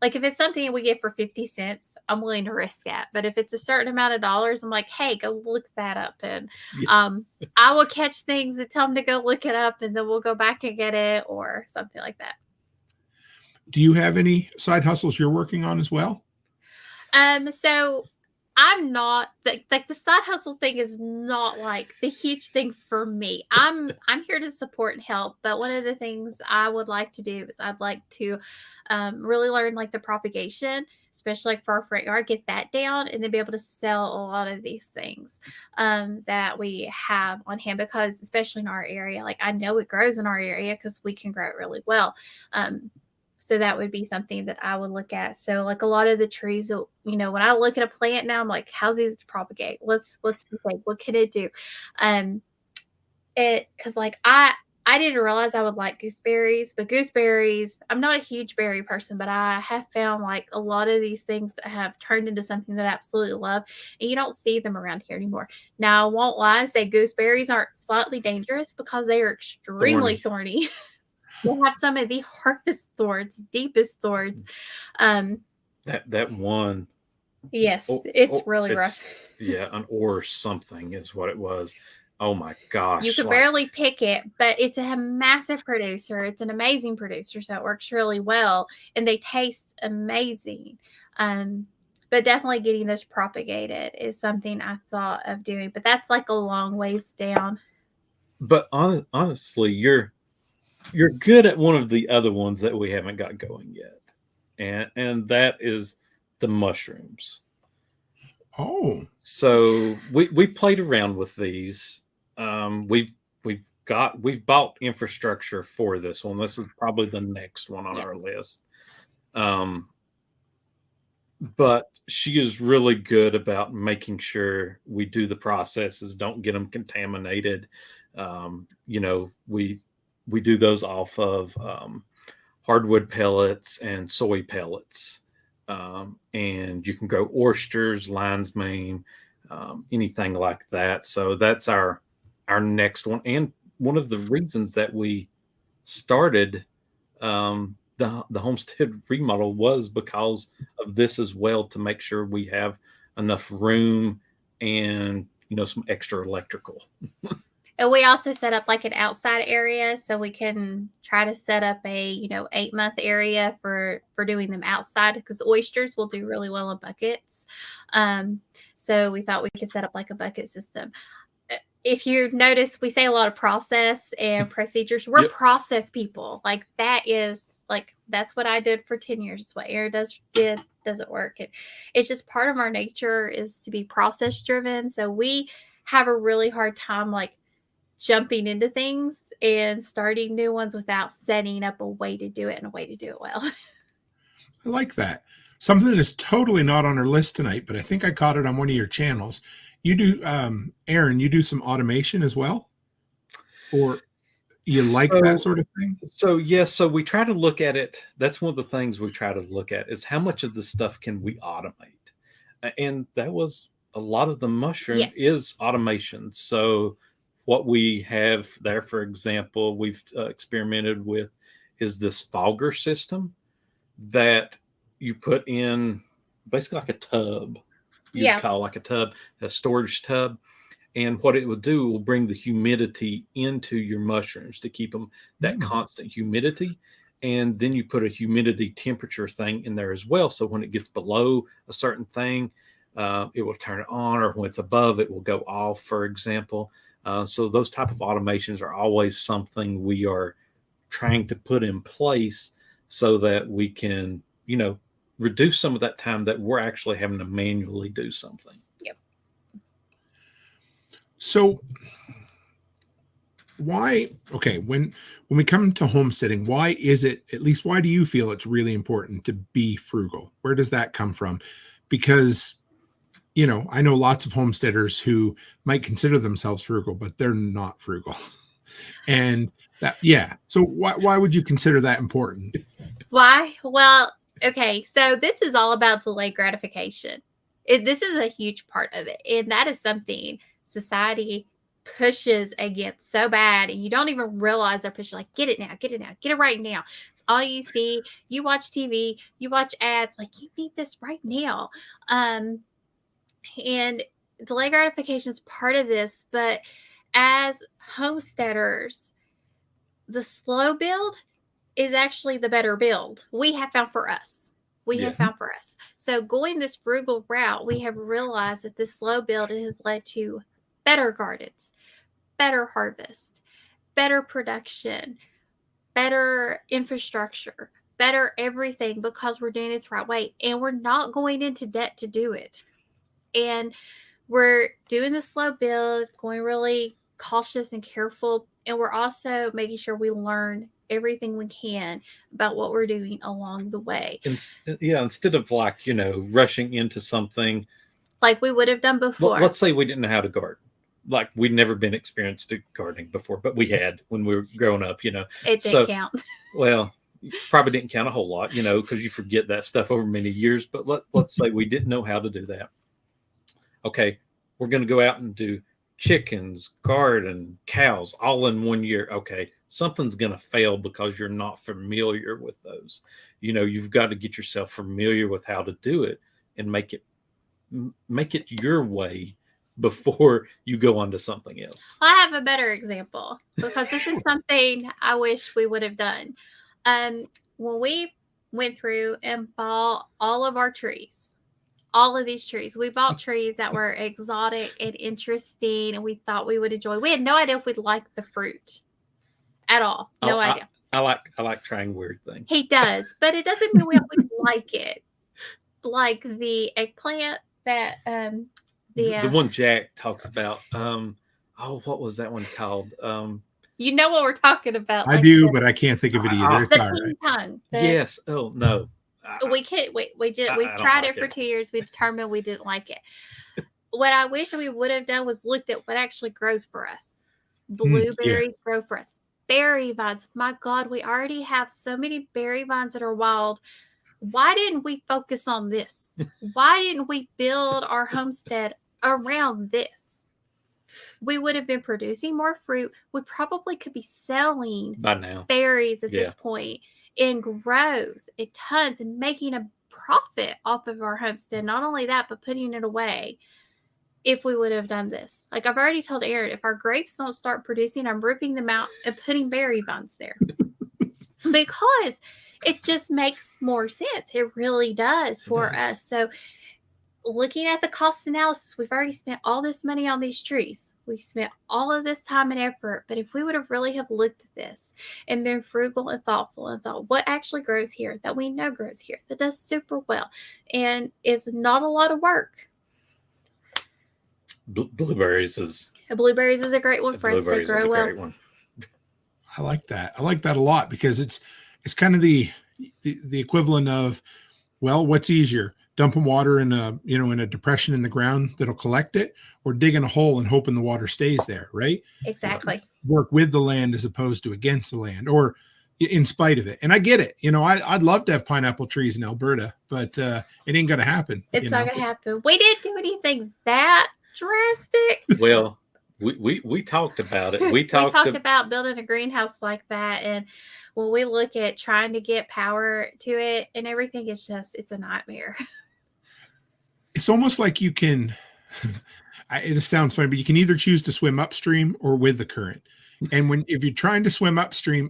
Speaker 8: like if it's something we get for 50 cents, I'm willing to risk that. But if it's a certain amount of dollars, I'm like, hey, go look that up. And I will catch things and tell them to go look it up, and then we'll go back and get it or something like that.
Speaker 6: Do you have any side hustles you're working on as well?
Speaker 8: So I'm not like the side hustle thing is not like the huge thing for me. I'm here to support and help, but one of the things I would like to do is I'd like to really learn like the propagation, especially like for our front yard, get that down, and then be able to sell a lot of these things that we have on hand, because especially in our area, like I know it grows in our area because we can grow it really well. So that would be something that I would look at. So like a lot of the trees, you know, when I look at a plant now, I'm like, how's these to propagate? What's the thing? What can it do? Cause like I didn't realize I would like gooseberries, but gooseberries, I'm not a huge berry person, but I have found like a lot of these things have turned into something that I absolutely love. And you don't see them around here anymore. Now I won't lie and say gooseberries aren't slightly dangerous, because they are extremely thorny. We'll have some of the hardest thorns, deepest thorns.
Speaker 7: That one.
Speaker 8: Yes, it's really rough.
Speaker 7: Yeah, an or something is what it was. Oh my gosh.
Speaker 8: You could barely pick it, but it's a massive producer. It's an amazing producer, so it works really well. And they taste amazing. But definitely getting those propagated is something I thought of doing. But that's like a long ways down.
Speaker 7: But honestly, you're good at one of the other ones that we haven't got going yet. And that is the mushrooms.
Speaker 6: Oh.
Speaker 7: So we played around with these. We've bought infrastructure for this one. This is probably the next one on our list. But she is really good about making sure we do the processes, don't get them contaminated. You know, we do those off of hardwood pellets and soy pellets. And you can grow oysters, lion's mane, anything like that. So that's our next one. And one of the reasons that we started the homestead remodel was because of this as well, to make sure we have enough room and, you know, some extra electrical.
Speaker 8: And we also set up like an outside area, so we can try to set up a 8-month area for doing them outside, because oysters will do really well in buckets. So we thought we could set up like a bucket system. If you notice, we say a lot of process and procedures. We're process people. Like that's what I did for 10 years. It's what Aaron doesn't work. It's just part of our nature is to be process driven. So we have a really hard time like jumping into things and starting new ones without setting up a way to do it and a way to do it well.
Speaker 6: I like that. Something that is totally not on our list tonight, but I think I caught it on one of your channels. You do, Aaron, you do some automation as well? Or you like that sort of thing?
Speaker 7: So, yes. So we try to look at it. That's one of the things we try to look at is how much of the stuff can we automate? And that was a lot of the mushroom is automation. So what we have there, for example, we've experimented with is this fogger system that you put in basically like a tub. You call like a tub, a storage tub. And what it will do will bring the humidity into your mushrooms to keep them that constant humidity. And then you put a humidity temperature thing in there as well. So when it gets below a certain thing, it will turn it on, or when it's above, it will go off, for example. So those type of automations are always something we are trying to put in place so that we can, you know, reduce some of that time that we're actually having to manually do something.
Speaker 8: Yep.
Speaker 6: So when we come to homesteading, why do you feel it's really important to be frugal? Where does that come from? Because, you know, I know lots of homesteaders who might consider themselves frugal, but they're not frugal. And so why would you consider that important?
Speaker 8: Why? Well, okay, so this is all about delayed gratification. This is a huge part of it. And that is something society pushes against so bad. And you don't even realize they're pushing, like, get it now, get it right now. It's all you see. You watch TV, you watch ads, like, you need this right now. And delayed gratification is part of this. But as homesteaders, the slow build is actually the better build we have found for us. we have found for us. So going this frugal route, we have realized that this slow build has led to better gardens, better harvest, better production, better infrastructure, better everything, because we're doing it the right way. And we're not going into debt to do it. And we're doing the slow build, going really cautious and careful. And we're also making sure we learn everything we can about what we're doing along the way.
Speaker 7: Instead of rushing into something
Speaker 8: like we would have done before.
Speaker 7: Let's say we didn't know how to garden. Like we'd never been experienced at gardening before, but we had when we were growing up, It
Speaker 8: didn't count.
Speaker 7: Well, probably didn't count a whole lot, because you forget that stuff over many years. But let's say we didn't know how to do that. Okay, we're going to go out and do chickens, garden, cows, all in 1 year. Okay, something's going to fail because you're not familiar with those. You've got to get yourself familiar with how to do it and make it your way before you go on to something else.
Speaker 8: I have a better example, because this is something I wish we would have done. When we went through and bought all of our trees, all of these trees, we bought trees that were exotic and interesting, and we thought we would enjoy. We had no idea if we'd like the fruit at all. No idea.
Speaker 7: I like trying weird things.
Speaker 8: He does, but it doesn't mean we always like it. Like the eggplant that the
Speaker 7: one Jack talks about. What was that one called?
Speaker 8: You know what we're talking about.
Speaker 6: I do, but I can't think of it either. It's all right.
Speaker 8: Tongue.
Speaker 7: Yes. Oh no.
Speaker 8: We can't. We tried it for 2 years. We determined we didn't like it. What I wish we would have done was looked at what actually grows for us. Blueberries grow for us. Berry vines. My God, we already have so many berry vines that are wild. Why didn't we focus on this? Why didn't we build our homestead around this? We would have been producing more fruit. We probably could be selling
Speaker 7: by now
Speaker 8: berries at this point in grows and tons and making a profit off of our homestead. Not only that, but putting it away. If we would have done this, like I've already told Aaron, if our grapes don't start producing, I'm ripping them out and putting berry vines there because it just makes more sense. It really does for us. So looking at the cost analysis, we've already spent all this money on these trees. We spent all of this time and effort. But if we would have really have looked at this and been frugal and thoughtful and thought what actually grows here that we know grows here, that does super well and is not a lot of work.
Speaker 7: Blueberries is
Speaker 8: a great one for us. They grow well.
Speaker 6: I like that. I like that a lot because it's kind of the equivalent of, well, what's easier, dumping water in a depression in the ground that'll collect it, or digging a hole and hoping the water stays there, right?
Speaker 8: Exactly.
Speaker 6: Work with the land as opposed to against the land, or in spite of it. And I get it. I'd love to have pineapple trees in Alberta, but it ain't gonna happen.
Speaker 8: It's not gonna happen. We didn't do anything that drastic.
Speaker 7: Well, we talked about it. We
Speaker 8: talked about building a greenhouse like that, and when we look at trying to get power to it and everything, it's a nightmare.
Speaker 6: It's almost like you can it sounds funny, but you can either choose to swim upstream or with the current. And if you're trying to swim upstream,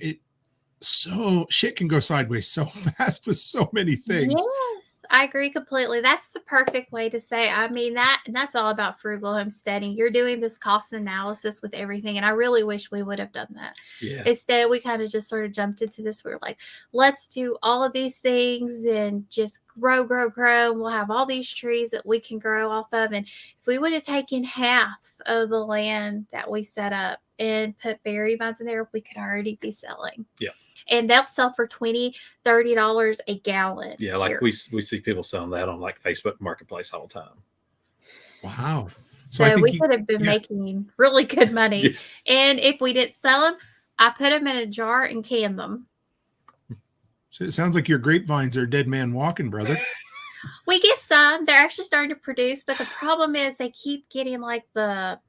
Speaker 6: shit can go sideways so fast with so many things.
Speaker 8: Yes, I agree completely. That's the perfect way to say. I mean, that's all about frugal homesteading. You're doing this cost analysis with everything, and I really wish we would have done that.
Speaker 7: Yeah. Instead,
Speaker 8: we kind of just sort of jumped into this. We were like, let's do all of these things and just grow. And we'll have all these trees that we can grow off of. And if we would have taken half of the land that we set up and put berry vines in there, we could already be selling.
Speaker 7: Yeah.
Speaker 8: And they'll sell for $20, $30 a gallon.
Speaker 7: Yeah, like we see people selling that on like Facebook Marketplace all the time.
Speaker 6: Wow.
Speaker 8: So we could have been making really good money. Yeah. And if we didn't sell them, I put them in a jar and canned them.
Speaker 6: So it sounds like your grapevines are a dead man walking, brother.
Speaker 8: We get some. They're actually starting to produce, but the problem is they keep getting like the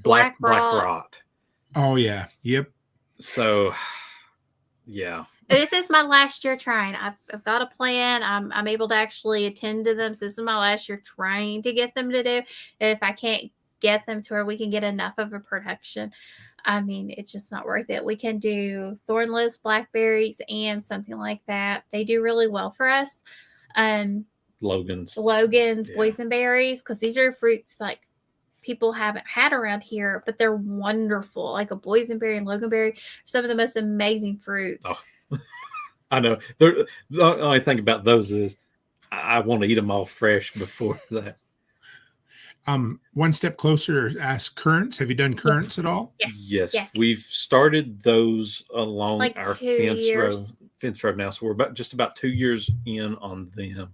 Speaker 8: black
Speaker 7: rot.
Speaker 6: Oh yeah. Yep.
Speaker 7: So, yeah.
Speaker 8: This is my last year trying. I've got a plan. I'm able to actually attend to them. So this is my last year trying to get them to do. If I can't get them to where we can get enough of a production, I mean, it's just not worth it. We can do thornless blackberries and something like that. They do really well for us.
Speaker 7: Logan's,
Speaker 8: boysenberries, because these are fruits like people haven't had around here, but they're wonderful. Like a boysenberry and loganberry are some of the most amazing fruits.
Speaker 7: Oh, I know. The only thing about those is I want to eat them all fresh before that.
Speaker 6: One step closer, ask currants. Have you done currants at all?
Speaker 7: Yes. We've started those along
Speaker 8: like
Speaker 7: our
Speaker 8: 2
Speaker 7: fence road now. So we're just about 2 years in on them.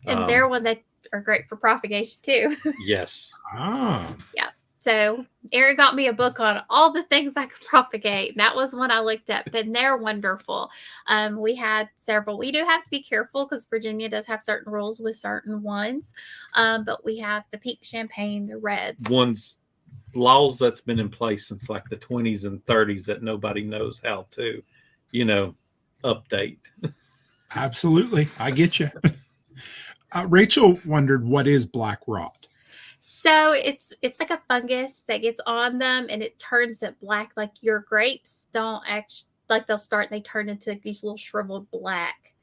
Speaker 8: And they're one that are great for propagation too.
Speaker 7: Yes.
Speaker 8: Yeah. So Aaron got me a book on all the things I could propagate. And that was one I looked at, but they're wonderful. We had several. We do have to be careful because Virginia does have certain rules with certain ones. But we have the pink champagne, the reds.
Speaker 7: Laws that's been in place since like the 20s and 30s that nobody knows how to, update.
Speaker 6: Absolutely. I get you. Rachel wondered, what is black rot?
Speaker 8: So it's like a fungus that gets on them and it turns it black. Like your grapes don't actually, like they turn into like these little shriveled black.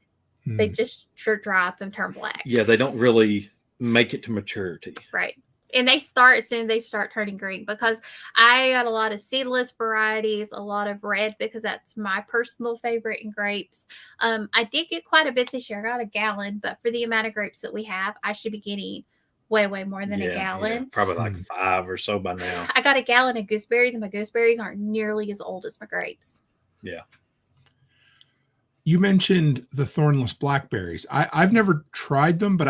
Speaker 8: They just dry up and turn black.
Speaker 7: Yeah, they don't really make it to maturity.
Speaker 8: Right. And they start as soon as they start turning green, because I got a lot of seedless varieties, a lot of red, because that's my personal favorite in grapes. I did get quite a bit this year. I got a gallon, but for the amount of grapes that we have, I should be getting way more than a gallon.
Speaker 7: Yeah, probably like 5 or so by now.
Speaker 8: I got a gallon of gooseberries, and my gooseberries aren't nearly as old as my grapes.
Speaker 7: Yeah.
Speaker 6: You mentioned the thornless blackberries. I've never tried them, but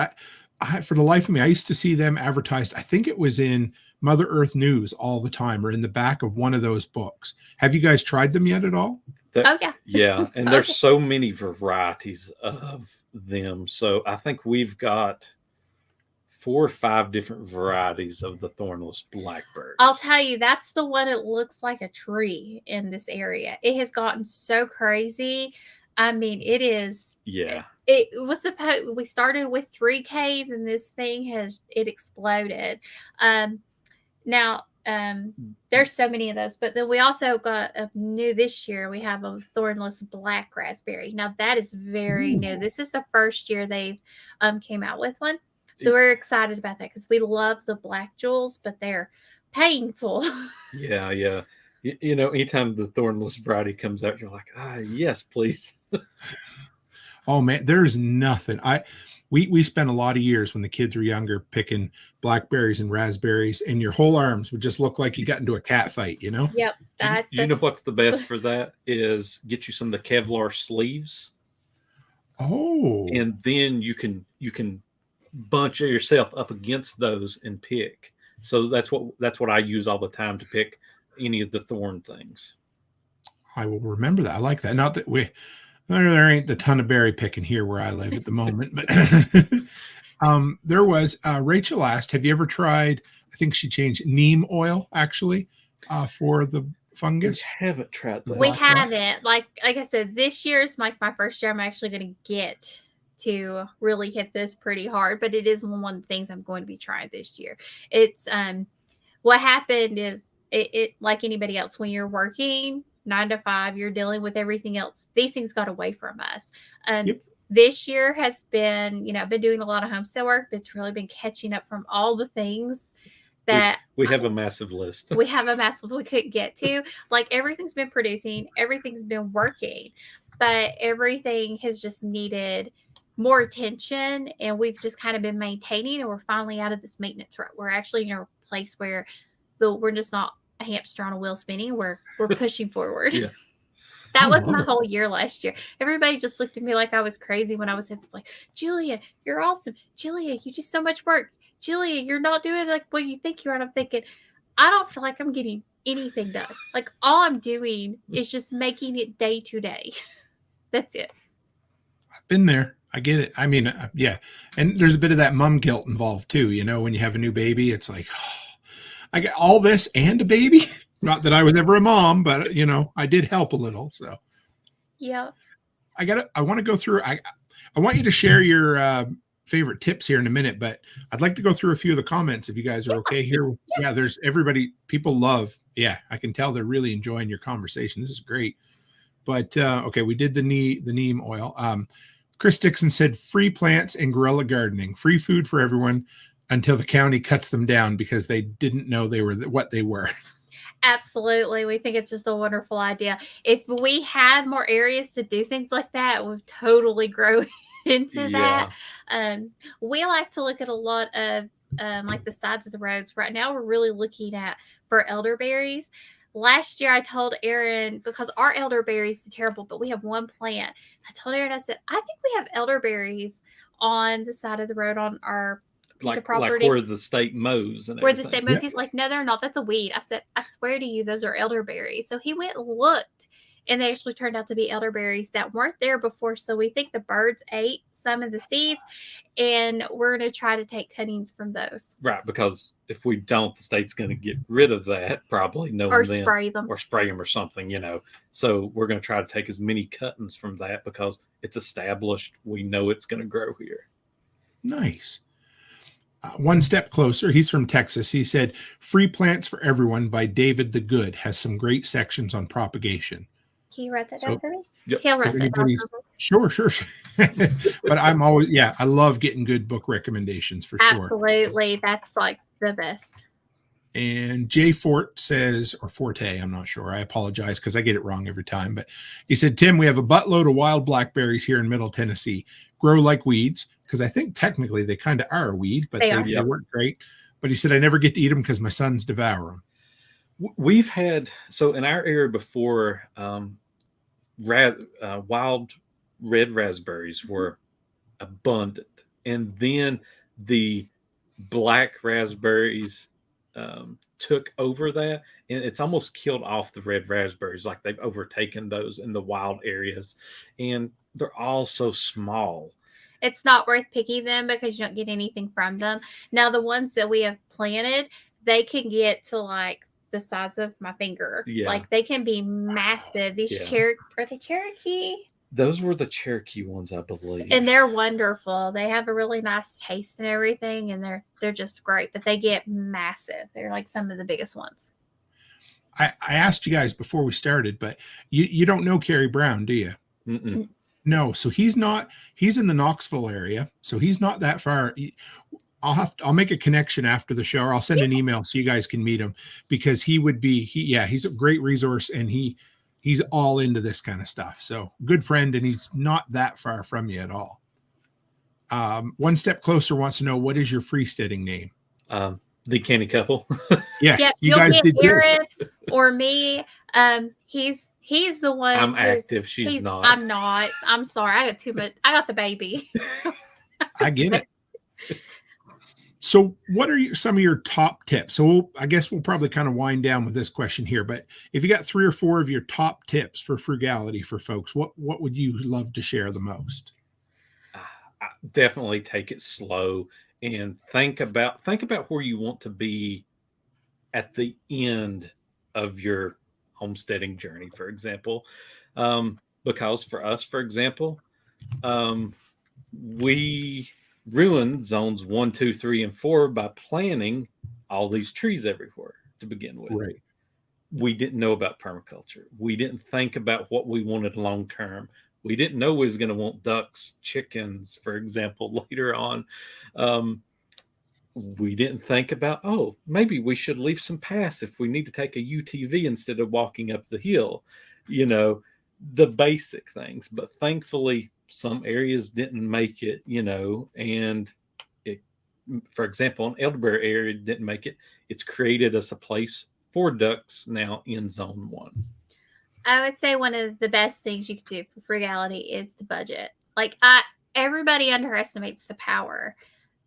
Speaker 6: I, for the life of me, I used to see them advertised. I think it was in Mother Earth News all the time, or in the back of one of those books. Have you guys tried them yet at all?
Speaker 8: Oh, yeah.
Speaker 7: Yeah. And there's so many varieties of them. So I think we've got 4 or 5 different varieties of the thornless blackberry.
Speaker 8: I'll tell you, that's the one. It looks like a tree in this area. It has gotten so crazy. I mean, it is.
Speaker 7: Yeah.
Speaker 8: It was supposed, we started with 3 Ks and this thing it exploded. Now, there's so many of those, but then we also got a new this year. We have a thornless black raspberry. Now that is very new. This is the first year they've came out with one. So we're excited about that because we love the black jewels, but they're painful.
Speaker 7: Yeah. Anytime the thornless variety comes out, you're like, yes, please.
Speaker 6: Oh man, there's nothing. We spent a lot of years when the kids were younger picking blackberries and raspberries, and your whole arms would just look like you got into a cat fight,
Speaker 8: Yep.
Speaker 7: You know what's the best for that is get you some of the Kevlar sleeves.
Speaker 6: Oh.
Speaker 7: And then you can bunch yourself up against those and pick. So that's what I use all the time to pick any of the thorn things. I
Speaker 6: will remember that. I like that. Not that there ain't a ton of berry picking here where I live at the moment, but there was, Rachel asked, have you ever tried, I think she changed neem oil actually for the fungus?
Speaker 7: We haven't tried that.
Speaker 8: We haven't. Like I said, this year is my first year I'm actually going to get to really hit this pretty hard, but it is one of the things I'm going to be trying this year. It's, what happened is it like anybody else, when you're working 9 to 5, you're dealing with everything else. These things got away from us. This year has been, I've been doing a lot of homestead work, but it's really been catching up from all the things that
Speaker 7: we have a massive list.
Speaker 8: We couldn't get to. Like everything's been producing, everything's been working, but everything has just needed more attention, and we've just kind of been maintaining, and we're finally out of this maintenance rut. We're actually in a place where we're just not a hamster on a wheel spinning. We're pushing forward.
Speaker 7: Yeah.
Speaker 8: That was my whole year last year. Everybody just looked at me like I was crazy when I was like, Julia, you're awesome. Julia, you do so much work. Julia, you're not doing like what you think you are. And I'm thinking, I don't feel like I'm getting anything done. Like all I'm doing is just making it day to day. That's it.
Speaker 6: I've been there. I get it. I mean, yeah. And there's a bit of that mom guilt involved too. When you have a new baby, it's like, I got all this and a baby. Not that I was ever a mom, but I did help a little. So
Speaker 8: yeah,
Speaker 6: I want to go through. I want you to share your favorite tips here in a minute, but I'd like to go through a few of the comments if you guys are okay here. Yeah, there's people love. Yeah, I can tell they're really enjoying your conversation. This is great. But okay, we did the neem oil. Chris Dixon said free plants and guerrilla gardening, free food for everyone until the county cuts them down because they didn't know they were what they were.
Speaker 8: Absolutely. We think it's just a wonderful idea. If we had more areas to do things like that, we'd totally grow into that. We like to look at a lot of like the sides of the roads. Right now, we're really looking at for elderberries. Last year, I told Aaron, because our elderberries are terrible, but we have one plant. I told Aaron, I said, I think we have elderberries on the side of the road on our piece of property.
Speaker 7: Like where the state mows and
Speaker 8: where
Speaker 7: everything.
Speaker 8: the state mows. He's like, no, they're not. That's a weed. I said, I swear to you, those are elderberries. So he went and looked, and they actually turned out to be elderberries that weren't there before. So we think the birds ate some of the seeds, and we're going to try to take cuttings from those.
Speaker 7: Right, because if we don't, the state's going to get rid of that probably.
Speaker 8: Spray them.
Speaker 7: Or spray them or something, So we're going to try to take as many cuttings from that because it's established. We know it's going to grow here.
Speaker 6: Nice. One step closer. He's from Texas. He said, Free Plants for Everyone by David the Good has some great sections on propagation.
Speaker 8: Can you write that down for me?
Speaker 7: Yep.
Speaker 8: He'll write that down.
Speaker 6: Sure. But I'm always, I love getting good book recommendations for sure.
Speaker 8: Absolutely. That's like the best.
Speaker 6: And Jay Fort says, or Forte, I'm not sure. I apologize because I get it wrong every time. But he said, Tim, we have a buttload of wild blackberries here in Middle Tennessee. Grow like weeds, because I think technically they kind of are a weed, but they weren't great. But he said, I never get to eat them because my sons devour them.
Speaker 7: We've had, so in our area before, wild red raspberries were abundant. And then the black raspberries took over that, and it's almost killed off the red raspberries. Like they've overtaken those in the wild areas, and they're all so small.
Speaker 8: It's not worth picking them because you don't get anything from them. Now, the ones that we have planted, they can get to like the size of my finger.
Speaker 7: Yeah.
Speaker 8: Like they can be massive. These are they Cherokee?
Speaker 7: Those were the Cherokee ones, I believe.
Speaker 8: And they're wonderful. They have a really nice taste and everything, and they're just great, but they get massive. They're like some of the biggest ones.
Speaker 6: I asked you guys before we started, but you don't know Kerry Brown, do you?
Speaker 7: Mm-mm.
Speaker 6: No. So he's in the Knoxville area. So he's not that far. I'll make a connection after the show, or I'll send an email so you guys can meet him, because he's a great resource, and he's all into this kind of stuff. So good friend, and he's not that far from you at all. One Step Closer wants to know, what is your freesteading name?
Speaker 7: The Canny Couple.
Speaker 6: Yes,
Speaker 8: yeah,
Speaker 6: you guys did
Speaker 8: Aaron or me. He's the one.
Speaker 7: I'm active. She's not.
Speaker 8: I'm not. I'm sorry. I got too much. I got the baby.
Speaker 6: I get it. So what are some of your top tips? So I guess we'll probably kind of wind down with this question here, but if you got 3 or 4 of your top tips for frugality for folks, what would you love to share the most?
Speaker 7: Definitely take it slow and think about where you want to be at the end of your homesteading journey, for example. Because for us, for example, we ruined zones 1, 2, 3, and 4 by planting all these trees everywhere to begin with.
Speaker 6: Right.
Speaker 7: We didn't know about permaculture. We didn't think about what we wanted long term. We didn't know we was going to want ducks, chickens, for example, later on. We didn't think about, maybe we should leave some paths if we need to take a UTV instead of walking up the hill. The basic things. But thankfully, some areas didn't make it, and it, for example, an elderberry area didn't make it. It's created us a place for ducks now in zone 1.
Speaker 8: I would say one of the best things you could do for frugality is to budget. Like everybody underestimates the power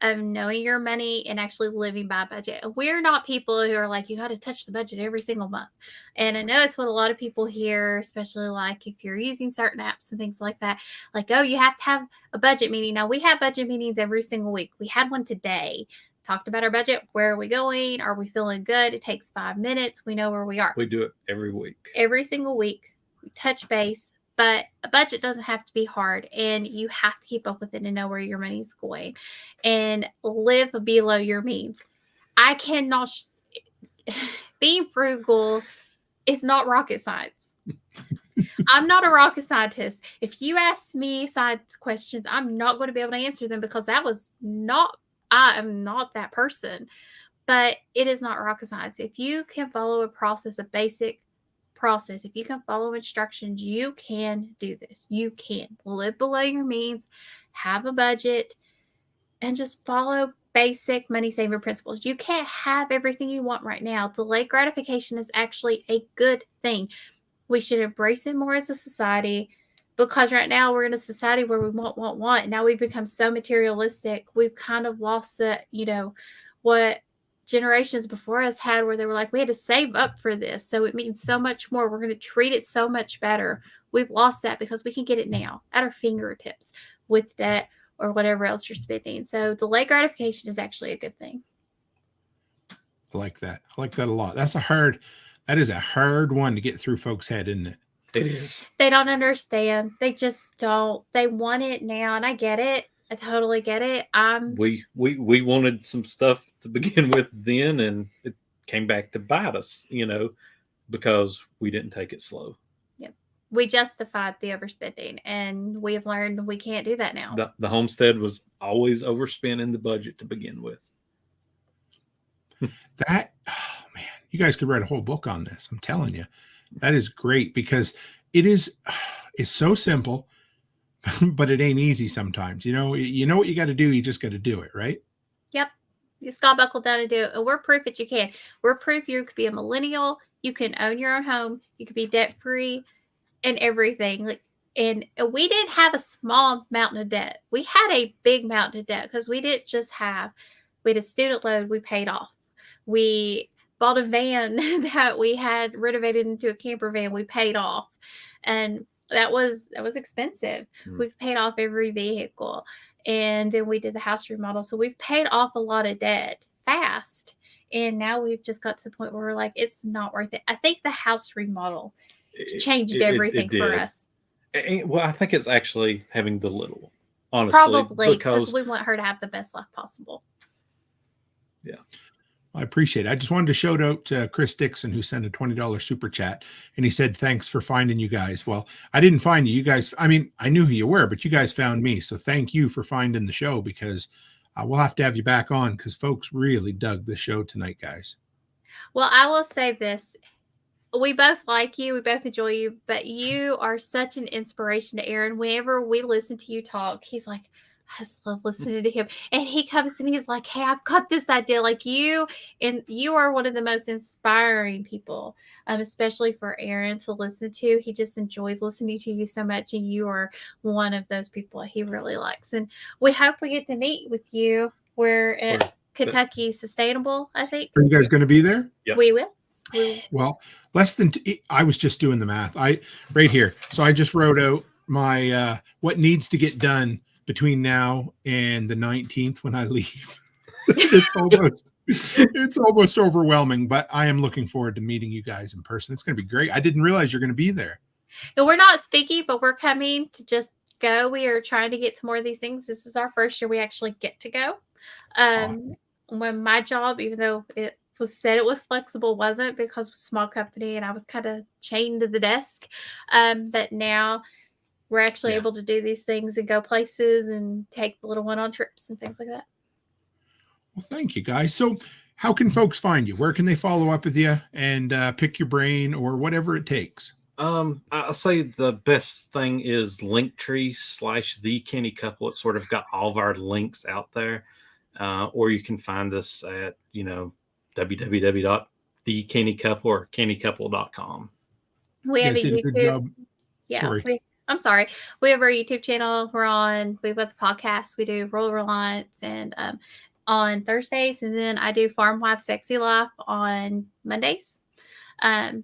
Speaker 8: of knowing your money and actually living by budget. We're not people who are like, you got to touch the budget every single month. And I know it's what a lot of people hear, especially like if you're using certain apps and things like that. Like, you have to have a budget meeting. Now, we have budget meetings every single week. We had one today. Talked about our budget. Where are we going? Are we feeling good? It takes 5 minutes. We know where we are.
Speaker 7: We do it every week.
Speaker 8: Every single week. We touch base, But a budget doesn't have to be hard, and you have to keep up with it and know where your money's going and live below your means. I cannot, being frugal is not rocket science. I'm not a rocket scientist. If you ask me science questions, I'm not going to be able to answer them because I am not that person. But it is not rocket science. If you can follow a process, a basic process, if you can follow instructions, you can do this. You can live below your means, have a budget, and just follow basic money saving principles. You can't have everything you want right now. Delayed gratification is actually a good thing. We should embrace it more as a society, because right now we're in a society where we want. Now we've become so materialistic. We've kind of lost the, what generations before us had, where they were like, we had to save up for this, so it means so much more. We're going to treat it so much better. We've lost that because we can get it now at our fingertips with debt or whatever else you're spending. So delayed gratification is actually a good thing.
Speaker 6: I like that. I like that a lot. That is a hard one to get through folks' head, isn't it?
Speaker 7: It is.
Speaker 8: They don't understand. They just don't. They want it now, and I get it. I totally get it.
Speaker 7: We wanted some stuff to begin with then, and it came back to bite us, because we didn't take it slow.
Speaker 8: Yep. We justified the overspending, and we have learned we can't do that now.
Speaker 7: The homestead was always overspending the budget to begin with.
Speaker 6: That, oh man, you guys could write a whole book on this. I'm telling you, that is great, because it's so simple. But it ain't easy sometimes. You know what you got to do. You just got to do it, right? Yep.
Speaker 8: You just got to buckle down and do it. And we're proof that you can. We're proof you could be a millennial. You can own your own home. You could be debt free and everything. And we didn't have a small mountain of debt. We had a big mountain of debt because we didn't just we had a student loan we paid off. We bought a van that we had renovated into a camper van we paid off. And that was expensive. We've paid off every vehicle, and then we did the house remodel. So we've paid off a lot of debt fast, and now we've just got to the point where we're like, it's not worth it. I think the house remodel changed everything for us.
Speaker 7: Well, I think it's actually having the little, honestly,
Speaker 8: probably because we want her to have the best life possible.
Speaker 7: Yeah.
Speaker 6: I appreciate it. I just wanted to shout out to Chris Dixon, who sent a $20 super chat, and he said, thanks for finding you guys. Well, I didn't find you. You guys, I mean, I knew who you were, but you guys found me. So thank you for finding the show, because we'll have to have you back on, because folks really dug the show tonight, guys.
Speaker 8: Well, I will say this. We both like you. We both enjoy you, but you are such an inspiration to Aaron. Whenever we listen to you talk, he's like, I just love listening to him. And he comes to me, he's like, hey, I've got this idea. Like you are one of the most inspiring people, especially for Aaron to listen to. He just enjoys listening to you so much. And you are one of those people he really likes. And we hope we get to meet with you. We're at Kentucky Sustainable, I think.
Speaker 6: Are you guys going to be there?
Speaker 7: Yep.
Speaker 8: We will.
Speaker 6: Well, less than, I was just doing the math. Right here. So I just wrote out my, what needs to get done between now and the 19th when I leave. It's almost overwhelming, but I am looking forward to meeting you guys in person. It's going to be great. I didn't realize you're going to be there.
Speaker 8: And we're not speaking, but we're coming to just go. We are trying to get to more of these things. This is our first year we actually get to go. When my job, even though it was said it was flexible, wasn't, because it was a small company and I was kind of chained to the desk. But now we're actually able to do these things and go places and take the little one on trips and things like that.
Speaker 6: Well, thank you, guys. So how can folks find you? Where can they follow up with you and pick your brain or whatever it takes?
Speaker 7: I'll say the best thing is Linktree/The Canny Couple. It's sort of got all of our links out there. Or you can find us at, www.thecannycouple or cannycouple.com.
Speaker 8: We have a YouTube. Yeah.
Speaker 6: Sorry.
Speaker 8: I'm sorry. We have our YouTube channel. We've got the podcast. We do Rural Reliance and on Thursdays. And then I do Farm Wife Sexy Life on Mondays. So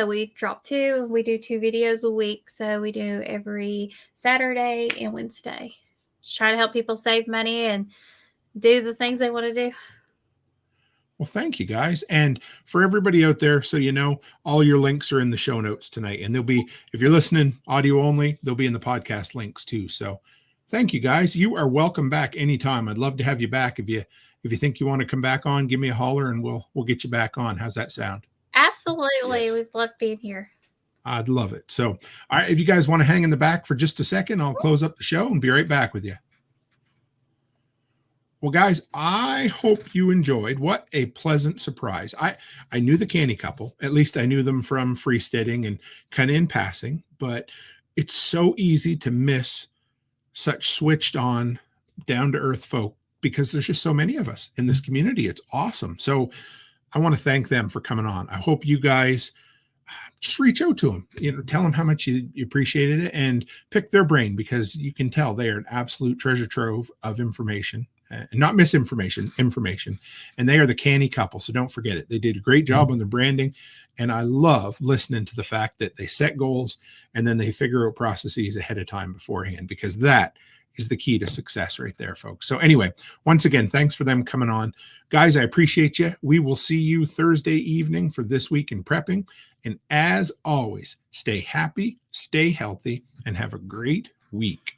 Speaker 8: we drop 2. We do 2 videos a week. So we do every Saturday and Wednesday. Just trying to help people save money and do the things they want to do.
Speaker 6: Well, thank you guys. And for everybody out there, so you know, all your links are in the show notes tonight. And they'll be, if you're listening audio only, they'll be in the podcast links too. So thank you guys. You are welcome back anytime. I'd love to have you back. If you think you want to come back on, give me a holler and we'll get you back on. How's that sound?
Speaker 8: Absolutely.
Speaker 7: Yes.
Speaker 8: We've loved being here.
Speaker 6: I'd love it. So, all right, if you guys want to hang in the back for just a second, I'll close up the show and be right back with you. Well, guys, I hope you enjoyed. What a pleasant surprise. I knew the Canny Couple. At least I knew them from freesteading and kind of in passing, but it's so easy to miss such switched on, down-to-earth folk because there's just so many of us in this community. It's awesome. So I want to thank them for coming on. I hope you guys just reach out to them, tell them how much you appreciated it and pick their brain, because you can tell they are an absolute treasure trove of information. Not misinformation, information. And they are the Canny Couple. So don't forget it. They did a great job on the branding. And I love listening to the fact that they set goals and then they figure out processes ahead of time beforehand, because that is the key to success right there, folks. So anyway, once again, thanks for them coming on. Guys, I appreciate you. We will see you Thursday evening for This Week in Prepping. And as always, stay happy, stay healthy, and have a great week.